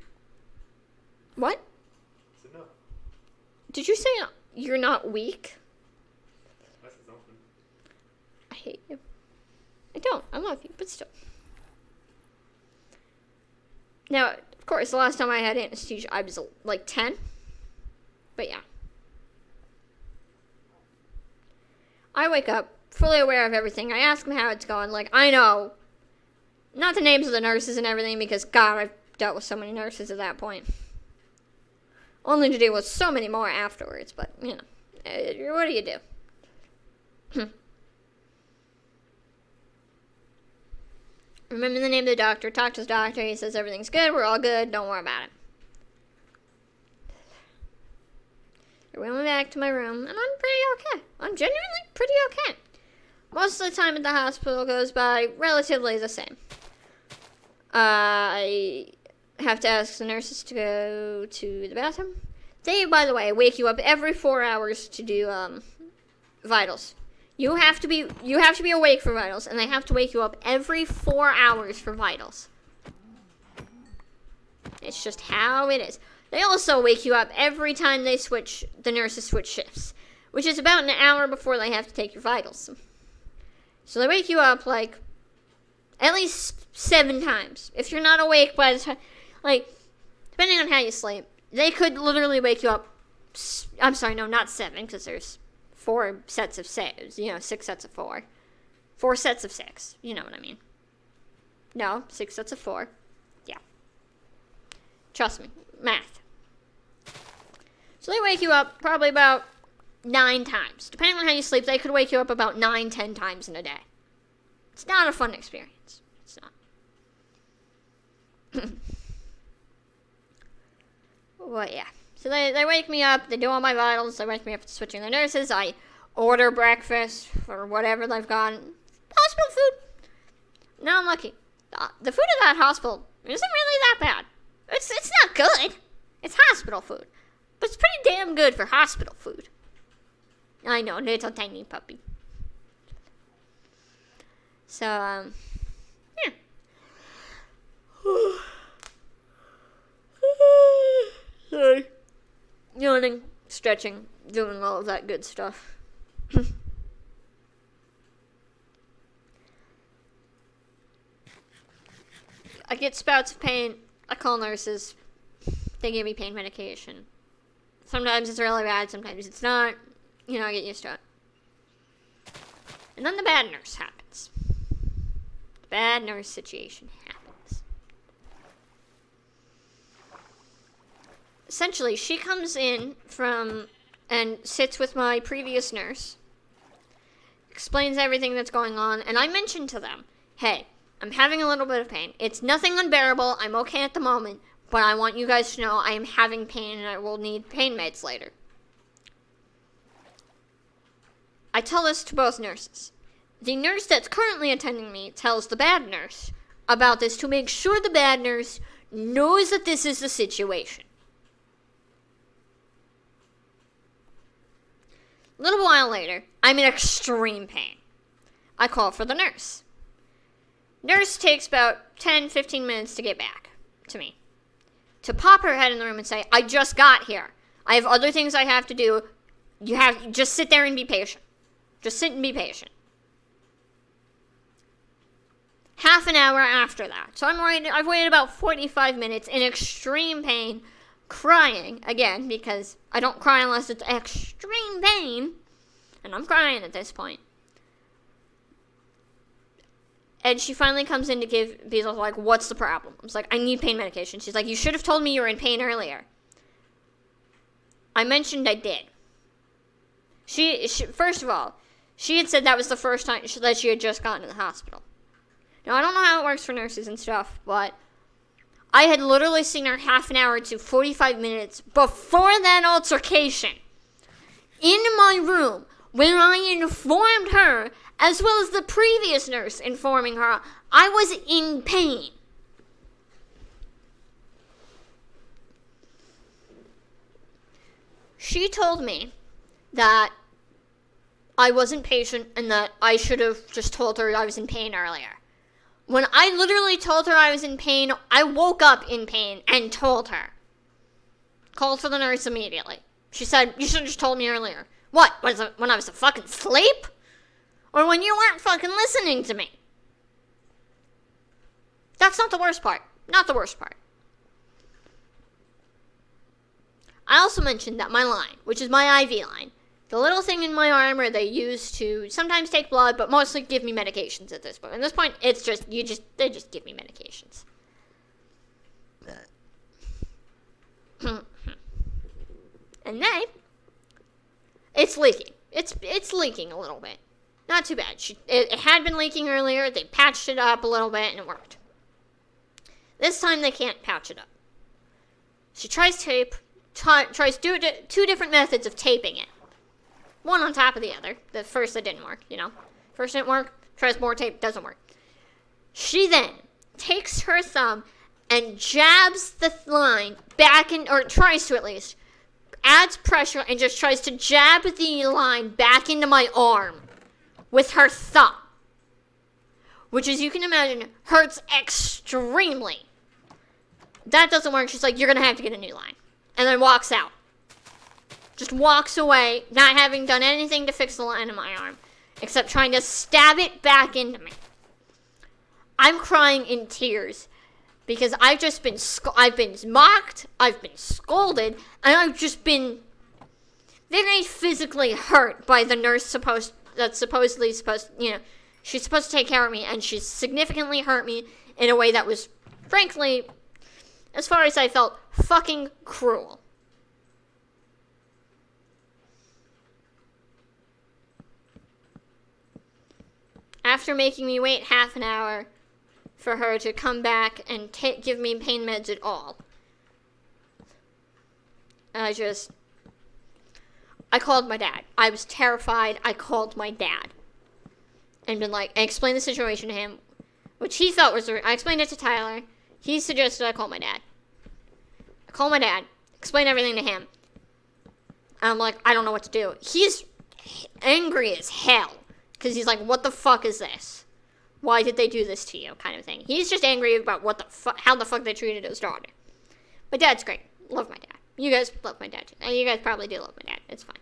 What? That's enough. Did you say you're not weak? That's something. I hate you. I don't. I love you, but still. Now, of course, the last time I had anesthesia, I was like 10. But yeah. I wake up, fully aware of everything. I ask them how it's going. Like, I know. Not the names of the nurses and everything, because, God, I've dealt with so many nurses at that point. Only to deal with so many more afterwards, but, what do you do? Remember the name of the doctor, talk to the doctor, he says everything's good, we're all good, don't worry about it. They wheel me back to my room, and I'm pretty okay. I'm genuinely pretty okay. Most of the time at the hospital goes by relatively the same. I have to ask the nurses to go to the bathroom. They, by the way, wake you up every 4 hours to do vitals. You have to be awake for vitals, and they have to wake you up every 4 hours for vitals. It's just how it is. They also wake you up every time the nurses switch shifts, which is about an hour before they have to take your vitals. So they wake you up, like, at least 7 times. If you're not awake by the time, like, depending on how you sleep, they could literally wake you up, I'm sorry, no, not 7, because there's 4 sets of 6, 6 sets of 4. 4 sets of 6, you know what I mean. No, 6 sets of 4. Yeah. Trust me, math. So they wake you up probably about 9 times. Depending on how you sleep, they could wake you up about 9, 10 times in a day. It's not a fun experience. It's not. Well, yeah. So they wake me up, they do all my vitals, they wake me up switching the nurses, I order breakfast or whatever they've got. Hospital food. No, I'm lucky. The food at that hospital isn't really that bad. It's not good. It's hospital food. But it's pretty damn good for hospital food. I know, little tiny puppy. So, yeah. Sorry. Yawning, stretching, doing all of that good stuff. I get spouts of pain I call nurses. They give me pain medication. Sometimes it's really bad, sometimes it's not. You know, I get used to it. And then the bad nurse happens. The bad nurse situation happens. Essentially, she comes in and sits with my previous nurse, explains everything that's going on, and I mentioned to them, hey, I'm having a little bit of pain. It's nothing unbearable. I'm okay at the moment, but I want you guys to know I am having pain and I will need pain meds later. I tell this to both nurses. The nurse that's currently attending me tells the bad nurse about this to make sure the bad nurse knows that this is the situation. A little while later, I'm in extreme pain. I call for the nurse. Nurse takes about 10-15 minutes to get back to me. To pop her head in the room and say, I just got here. I have other things I have to do. Just sit there and be patient. Just sit and be patient. Half an hour after that. So I've waited about 45 minutes in extreme pain, crying again, because I don't cry unless it's extreme pain. And I'm crying at this point. And she finally comes in to give Beazle, like, what's the problem? I was like, I need pain medication. She's like, you should have told me you were in pain earlier. I mentioned I did. She first of all, she had said that was the first time that she had just gotten to the hospital. Now, I don't know how it works for nurses and stuff, but I had literally seen her half an hour to 45 minutes before that altercation in my room, when I informed her, as well as the previous nurse informing her, I was in pain. She told me that I wasn't patient and that I should have just told her I was in pain earlier. When I literally told her I was in pain, I woke up in pain and told her. Called for the nurse immediately. She said, you should have just told me earlier. What? Was it when I was fucking asleep? Or when you weren't fucking listening to me? That's not the worst part. Not the worst part. I also mentioned that my line, which is my IV line, the little thing in my arm where they use to sometimes take blood, but mostly give me medications at this point. At this point, it's just, they just give me medications. And it's leaking. It's leaking a little bit. Not too bad. It had been leaking earlier. They patched it up a little bit, and it worked. This time, they can't patch it up. She tries tape. Tries two different methods of taping it. One on top of the other. The first that didn't work, you know. First didn't work. Tries more tape. Doesn't work. She then takes her thumb and jabs the line back in, or tries to at least, adds pressure and just tries to jab the line back into my arm with her thumb. Which, as you can imagine, hurts extremely. That doesn't work. She's like, you're going to have to get a new line. And then walks out. Just walks away, not having done anything to fix the line in my arm, except trying to stab it back into me. I'm crying in tears because I've just been I've been mocked, I've been scolded, and I've just been very physically hurt by the nurse supposedly supposed, you know, she's supposed to take care of me, and she's significantly hurt me in a way that was, frankly, as far as I felt, fucking cruel. After making me wait half an hour for her to come back and give me pain meds at all, I called my dad. I was terrified. I called my dad. And I explained the situation to him, which he felt was, I explained it to Tyler. He suggested I call my dad. I call my dad, explain everything to him. And I'm like, I don't know what to do. He's angry as hell. Because he's like, what the fuck is this? Why did they do this to you? Kind of thing. He's just angry about how the fuck they treated his daughter. My dad's great. Love my dad. You guys love my dad too. And you guys probably do love my dad. It's fine.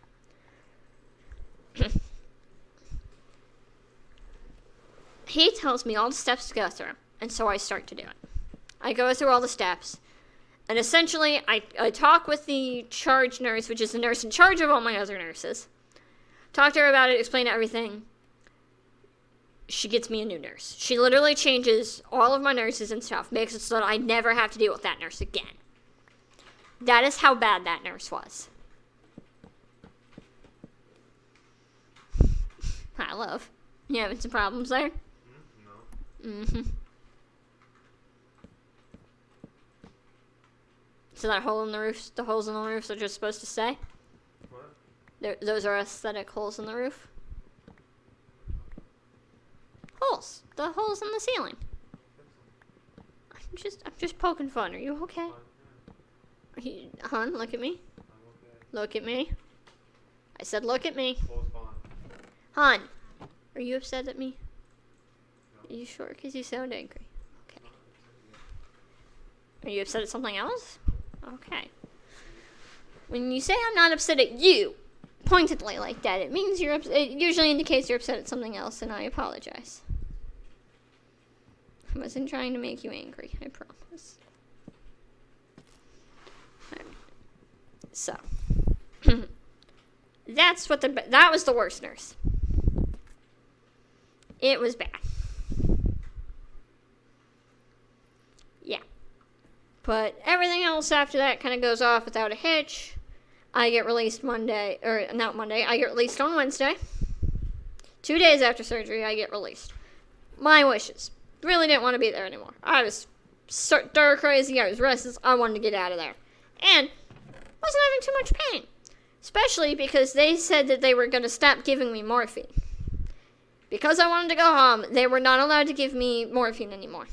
He tells me all the steps to go through. And so I start to do it. I go through all the steps. And essentially, I talk with the charge nurse, which is the nurse in charge of all my other nurses. Talk to her about it, explain everything. She gets me a new nurse. She literally changes all of my nurses and stuff, makes it so that I never have to deal with that nurse again. That is how bad that nurse was. I love. You having some problems there? No. Mm-hmm. So that hole in the roof, the holes in the roofs are just supposed to stay? What? Those are aesthetic holes in the roof? Holes. The holes in the ceiling. I'm just poking fun. Are you okay? Hon, look at me. I'm okay. Look at me. I said look at me. Close fine. Hon, are you upset at me? No. Are you sure? Because you sound angry. Okay. Are you upset at something else? Okay. When you say I'm not upset at you, pointedly like that, it means you're upset. It usually indicates you're upset at something else, and I apologize. I wasn't trying to make you angry, I promise. Alright. So, that was the worst nurse. It was bad. Yeah. But everything else after that kind of goes off without a hitch. I get released Monday, or not Monday, I get released on Wednesday. 2 days after surgery, I get released. My wishes. Really didn't want to be there anymore. I was stir crazy, I was restless, I wanted to get out of there. And wasn't having too much pain. Especially because they said that they were going to stop giving me morphine. Because I wanted to go home, they were not allowed to give me morphine anymore.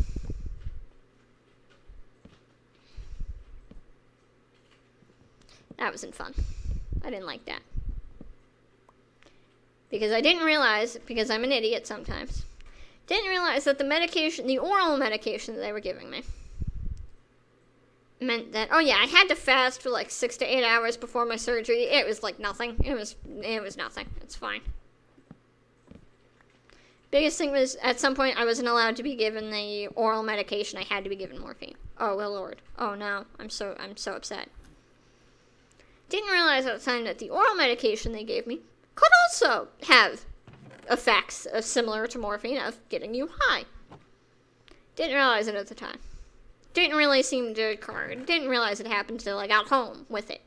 That wasn't fun. I didn't like that. Because I didn't realize, because I'm an idiot sometimes, didn't realize that the medication, the oral medication that they were giving me, meant that, oh yeah, I had to fast for like 6 to 8 hours before my surgery. It was like nothing. It was nothing. It's fine. Biggest thing was, at some point, I wasn't allowed to be given the oral medication. I had to be given morphine. Oh, well, Lord. Oh, no. I'm so upset. Didn't realize at the time that the oral medication they gave me could also have effects similar to morphine of getting you high. Didn't realize it at the time. Didn't really seem to occur. Didn't realize it happened until I got home with it.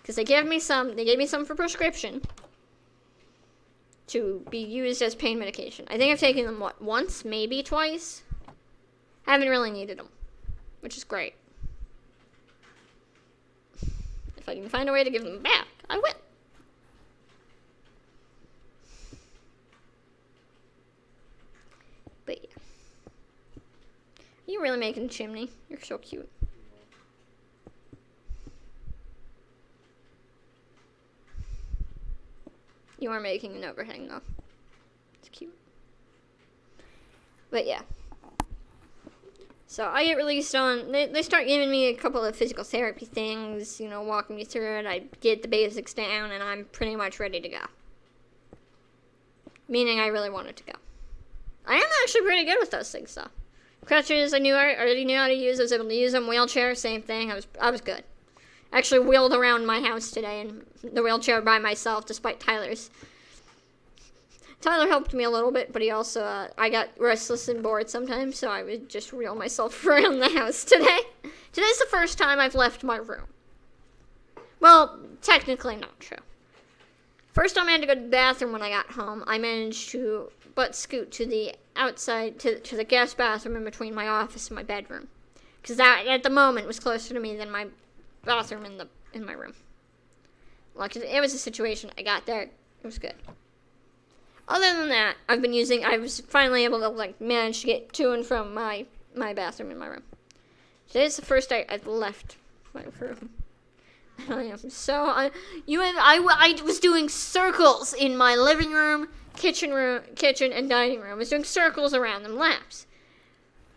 Because they gave me some for prescription to be used as pain medication. I think I've taken them, once, maybe twice? Haven't really needed them, which is great. If I can find a way to give them back, I will. But yeah. You're really making a chimney. You're so cute. You are making an overhang, though. It's cute. But yeah. So I get released on, they start giving me a couple of physical therapy things, walking me through it. I get the basics down, and I'm pretty much ready to go. Meaning I really wanted to go. I am actually pretty good with those things, though. Crutches, I already knew how to use. I was able to use them. Wheelchair, same thing. I was good. I actually wheeled around my house today in the wheelchair by myself, despite Tyler's. Tyler helped me a little bit, but he also, I got restless and bored sometimes, so I would just wheel myself around the house today. Today's the first time I've left my room. Well, technically not true. First time I had to go to the bathroom when I got home, I managed to butt scoot to the outside, to the guest bathroom in between my office and my bedroom. Because that, at the moment, was closer to me than my bathroom in my room. Like, it was a situation. I got there. It was good. Other than that, I was finally able to, manage to get to and from my bathroom in my room. Today's the first day I've left my room. I am so, I was doing circles in my living room, kitchen, and dining room. I was doing circles around them, laps.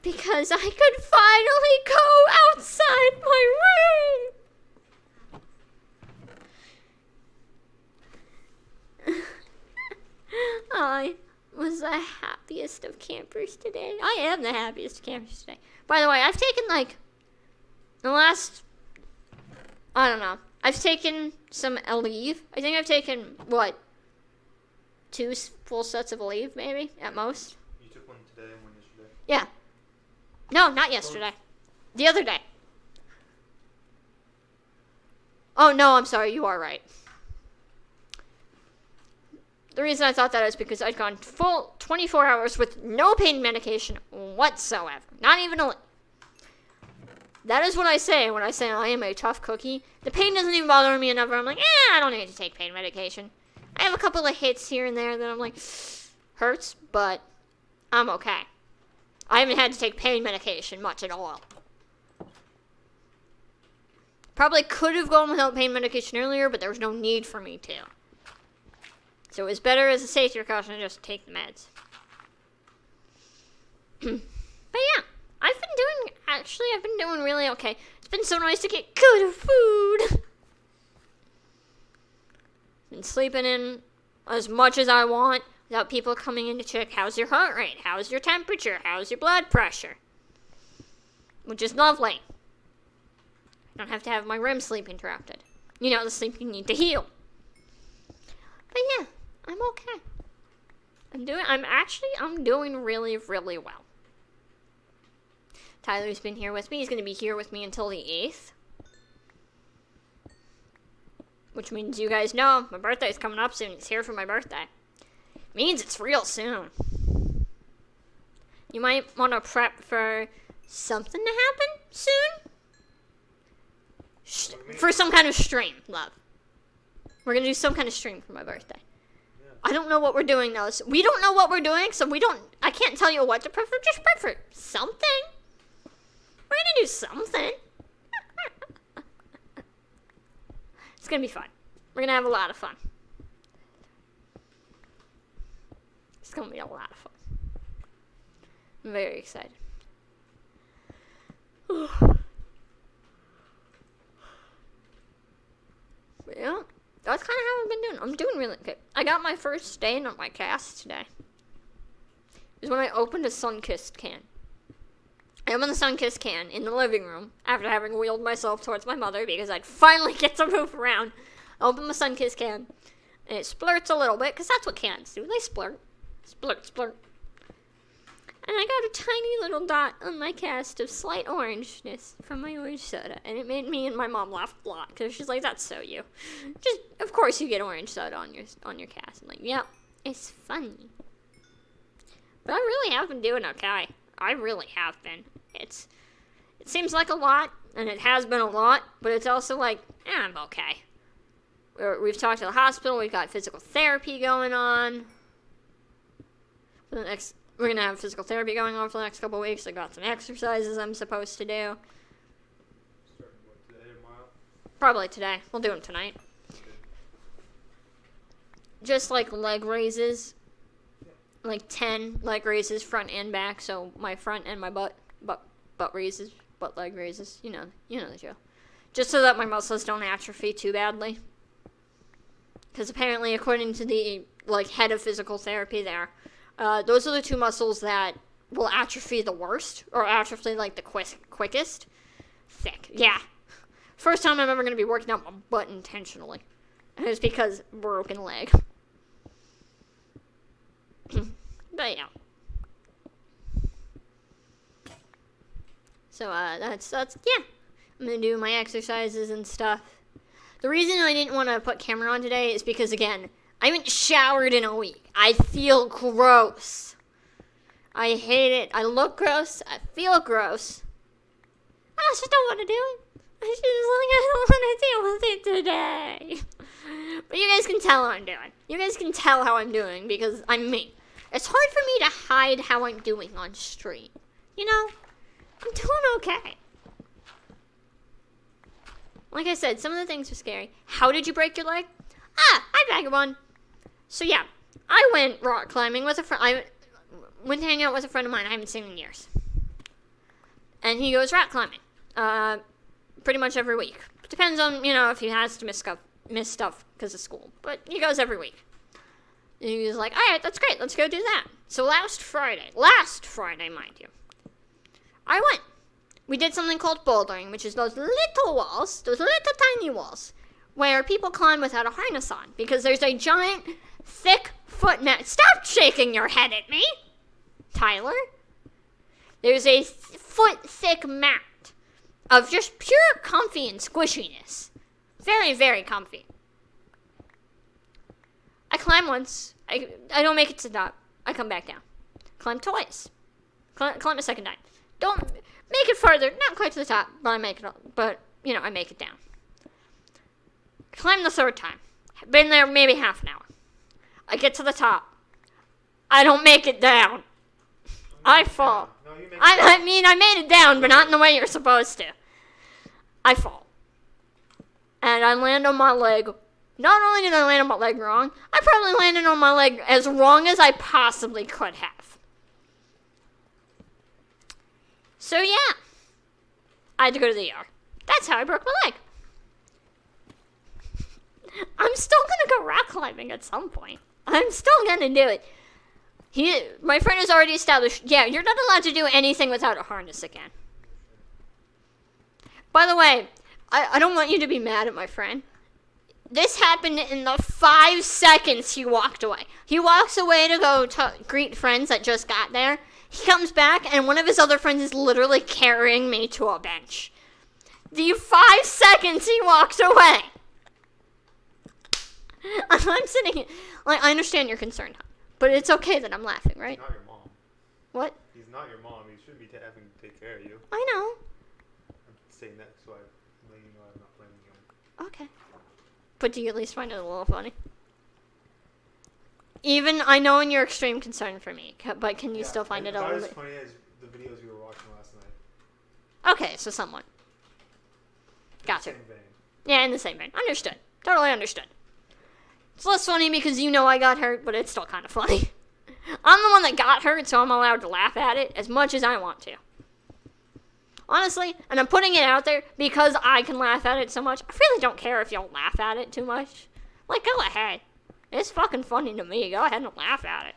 Because I could finally go outside my room. was the happiest of campers today. I am the happiest of campers today. By the way, I've taken the last, I don't know. I've taken some leave. I think I've taken, 2 full sets of leave, maybe, at most. You took one today and one yesterday? Yeah. No, not yesterday. The other day. Oh, no, I'm sorry. You are right. The reason I thought that is because I'd gone full 24 hours with no pain medication whatsoever. Not even a... That is what I say when I say I am a tough cookie. The pain doesn't even bother me enough. I'm like, I don't need to take pain medication. I have a couple of hits here and there that I'm like, hurts, but I'm okay. I haven't had to take pain medication much at all. Probably could have gone without pain medication earlier, but there was no need for me to. So it was better as a safety precaution to just take the meds. But yeah. I've been doing really okay. It's been so nice to get good food. Been sleeping in as much as I want without people coming in to check how's your heart rate, how's your temperature, how's your blood pressure. Which is lovely. I don't have to have my REM sleep interrupted. You know, the sleep you need to heal. But yeah, I'm okay. I'm doing really, really well. Tyler's been here with me. He's going to be here with me until the 8th. Which means you guys know my birthday's coming up soon. He's here for my birthday. Means it's real soon. You might want to prep for something to happen soon. For some kind of stream, love. We're going to do some kind of stream for my birthday. Yeah. I don't know what we're doing, though. So we don't know what we're doing, so I can't tell you what to prefer. Just prefer something. We're going to do something. It's going to be fun. We're going to have a lot of fun. It's going to be a lot of fun. I'm very excited. But yeah, that's kind of how I've been doing. I'm doing really good. I got my first stain on my cast today. It was when I opened a Sunkist can. I opened the Sunkist can in the living room after having wheeled myself towards my mother because I'd finally get to move around. I opened my Sunkist can, and it splurts a little bit because that's what cans do. They splurt. Splurt, splurt. And I got a tiny little dot on my cast of slight orangeness from my orange soda. And it made me and my mom laugh a lot. Because she's like, that's so you. Just, of course you get orange soda on your cast. I'm like, yep, it's funny. But I really have been doing okay. I really have been. It seems like a lot. And it has been a lot. But it's also like, I'm okay. We've talked to the hospital. We've got physical therapy going on. We're going to have physical therapy going on for the next couple of weeks. I got some exercises I'm supposed to do. Starting what, today or tomorrow? Probably today. We'll do them tonight. Okay. Just like leg raises. Like 10 leg raises front and back. So my front and my butt raises, butt leg raises. You know the drill. Just so that my muscles don't atrophy too badly. Because apparently, according to the head of physical therapy there, those are the two muscles that will atrophy the worst, or atrophy the quickest. Thick, yeah. First time I'm ever going to be working out my butt intentionally. And it's because broken leg. But yeah. So that's yeah. I'm going to do my exercises and stuff. The reason I didn't want to put camera on today is because, again, I haven't showered in a week. I feel gross. I hate it. I look gross. I feel gross. I just don't want to do it. I don't want to deal with it today. But you guys can tell how I'm doing. You guys can tell how I'm doing because I'm me. It's hard for me to hide how I'm doing on stream. You know? I'm doing okay. Like I said, some of the things were scary. How did you break your leg? I bagged one. So yeah, I went rock climbing with a friend. I went to hang out with a friend of mine I haven't seen in years. And he goes rock climbing. Pretty much every week. Depends on, if he has to miss stuff because of school. But he goes every week. And he was like, all right, that's great. Let's go do that. So last Friday, mind you, I went. We did something called bouldering, which is those little walls, those little tiny walls, where people climb without a harness on, because there's a giant, thick foot mat. Stop shaking your head at me, Tyler. There's a foot thick mat of just pure comfy and squishiness. Very, very comfy. I climb once. I don't make it to the top. I come back down. Climb twice. Climb a second time. Don't make it further. Not quite to the top, but I make it. But I make it down. Climb the third time. Been there maybe half an hour. I get to the top. I don't make it down. I fall. No, you make I mean, I made it down, but not in the way you're supposed to. I fall. And I land on my leg. Not only did I land on my leg wrong, I probably landed on my leg as wrong as I possibly could have. So yeah, I had to go to the ER. That's how I broke my leg. I'm still gonna go rock climbing at some point. I'm still gonna do it. My friend has already established, yeah, you're not allowed to do anything without a harness again. By the way, I don't want you to be mad at my friend. This happened in the 5 seconds he walked away. He walks away to go greet friends that just got there. He comes back, and one of his other friends is literally carrying me to a bench. The 5 seconds he walked away. I'm sitting here. Like, I understand your concern, but it's okay that I'm laughing, right? He's not your mom. What? He's not your mom. He shouldn't be having to take care of you. I know. I'm saying that so I'm letting you know I'm not blaming you. Okay. But do you at least find it a little funny? Even, I know in your extreme concern for me, but can you still find it a little Not as bit? funny as the videos you were watching last night. Okay, so somewhat. In Gotcha. the same vein. Yeah, in the same vein. Understood. Totally understood. It's less funny because I got hurt, but it's still kind of funny. I'm the one that got hurt, so I'm allowed to laugh at it as much as I want to. Honestly, and I'm putting it out there because I can laugh at it so much. I really don't care if y'all laugh at it too much. Like, go ahead. It's fucking funny to me. Go ahead and laugh at it.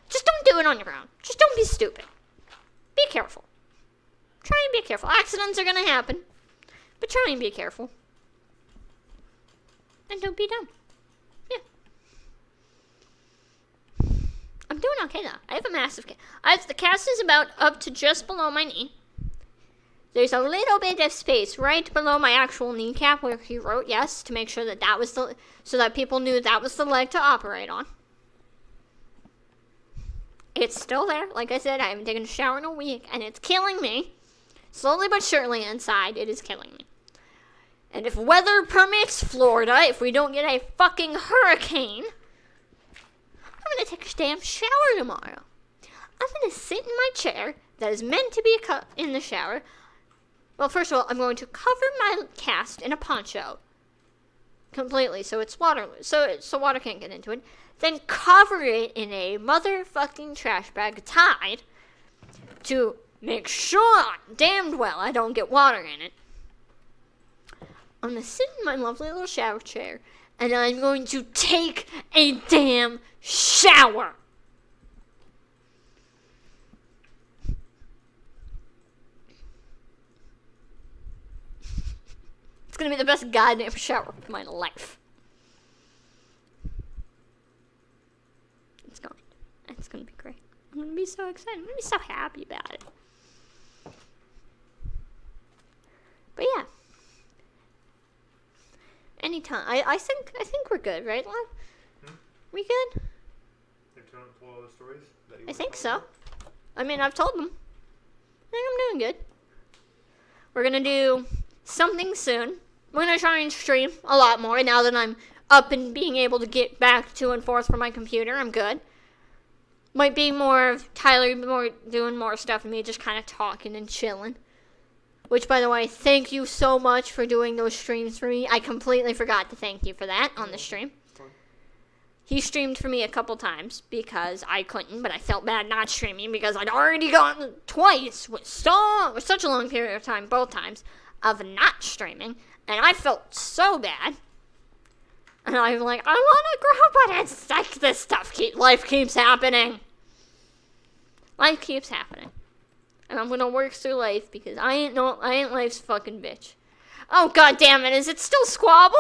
Just don't do it on your own. Just don't be stupid. Be careful. Try and be careful. Accidents are gonna happen, but try and be careful. And don't be dumb. Yeah. I'm doing okay though. I have a massive cast. The cast is about up to just below my knee. There's a little bit of space right below my actual kneecap where he wrote yes to make sure that was so that people knew that was the leg to operate on. It's still there. Like I said, I haven't taken a shower in a week, and it's killing me. Slowly but surely inside, it is killing me. And if weather permits Florida, if we don't get a fucking hurricane, I'm going to take a damn shower tomorrow. I'm going to sit in my chair that is meant to be in the shower. Well, first of all, I'm going to cover my cast in a poncho completely so it's waterless, so water can't get into it. Then cover it in a motherfucking trash bag tied to make sure damned well I don't get water in it. I'm going to sit in my lovely little shower chair, and I'm going to take a damn shower. It's going to be the best goddamn shower of my life. It's going to be great. I'm going to be so excited. I'm going to be so happy about it. But yeah. Anytime. I think we're good, right, Lon? We good? They've told all the stories that you I were think telling so. I mean, I've told them. I think I'm doing good. We're going to do something soon. We're going to try and stream a lot more now that I'm up and being able to get back to and forth from my computer. I'm good. Might be more of Tyler doing more stuff and me just kind of talking and chilling. Which, by the way, thank you so much for doing those streams for me. I completely forgot to thank you for that on the stream. He streamed for me a couple times because I couldn't, but I felt bad not streaming because I'd already gotten twice with such a long period of time, both times, of not streaming, and I felt so bad. And I'm like, I want to grow, but it's like this stuff. Life keeps happening. Life keeps happening. And I'm gonna work through life because I ain't life's fucking bitch. Oh, god damn it, is it still Squabble?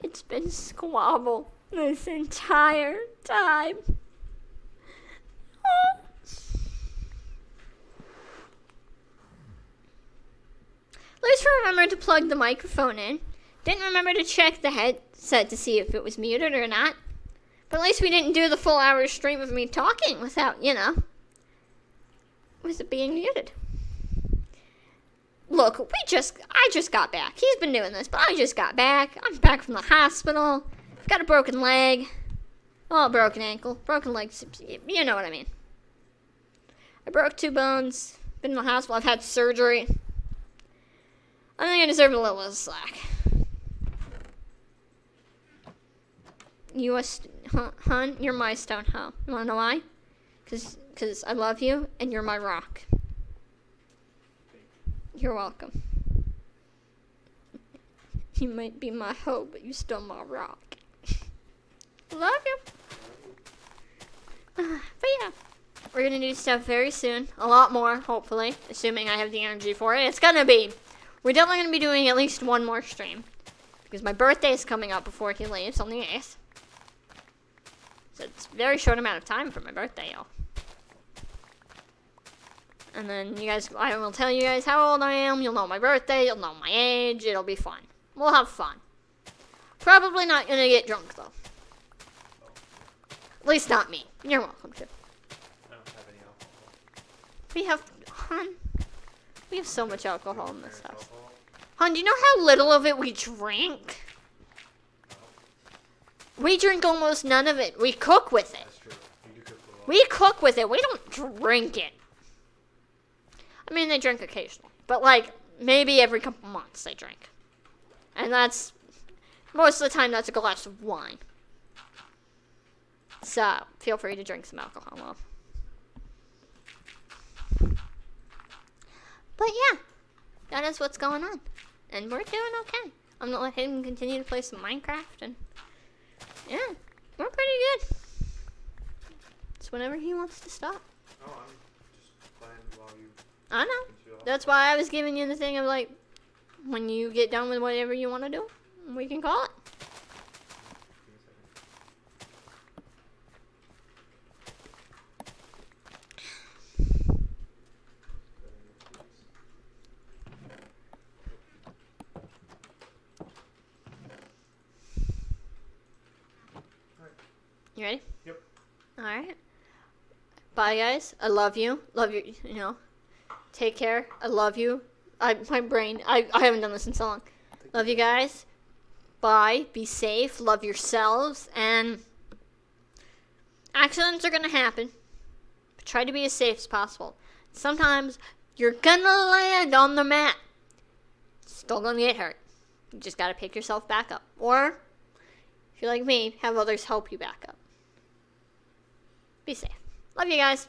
It's been Squabble this entire time. Oh. Let's remember to plug the microphone in. Didn't remember to check the headset to see if it was muted or not. But at least we didn't do the full hour stream of me talking without, with it being muted. Look, I just got back. He's been doing this, but I just got back. I'm back from the hospital. Got a broken leg. Well, a broken ankle. Broken leg. You know what I mean. I broke 2 bones. Been in the hospital. I've had surgery. I think I deserve a little bit of slack. Hun, you're my stone hoe. You wanna know why? Cause I love you, and you're my rock. You're welcome. You might be my hoe, but you still my rock. Love you. But yeah, we're gonna do stuff very soon. A lot more, hopefully. Assuming I have the energy for it. We're definitely gonna be doing at least one more stream. Because my birthday is coming up before he leaves on the 8th. So it's a very short amount of time for my birthday, y'all. And then I will tell you guys how old I am. You'll know my birthday. You'll know my age. It'll be fun. We'll have fun. Probably not gonna get drunk, though. At least not me. You're welcome to. I don't have any alcohol. We have so much alcohol in this house. Alcohol? Hon, do you know how little of it we drink? We drink almost none of it. We cook with it. That's true. You do cook a lot. We cook with it. We don't drink it. I mean, they drink occasionally. But, maybe every couple months they drink. And that's, most of the time, that's a glass of wine. So, feel free to drink some alcohol, love. But, yeah. That is what's going on. And we're doing okay. I'm going to let him continue to play some Minecraft. And, yeah, we're pretty good. It's whenever he wants to stop. Oh, I'm just playing while you... I know. That's why I was giving you the thing of when you get done with whatever you want to do, we can call it. You ready? Yep. Alright. Bye, guys. I love you. Love you, Take care. I love you. I haven't done this in so long. Love you guys. Bye. Be safe. Love yourselves. And accidents are going to happen. But try to be as safe as possible. Sometimes you're going to land on the mat. Still going to get hurt. You just got to pick yourself back up. Or, if you're like me, have others help you back up. Be safe. Love you guys.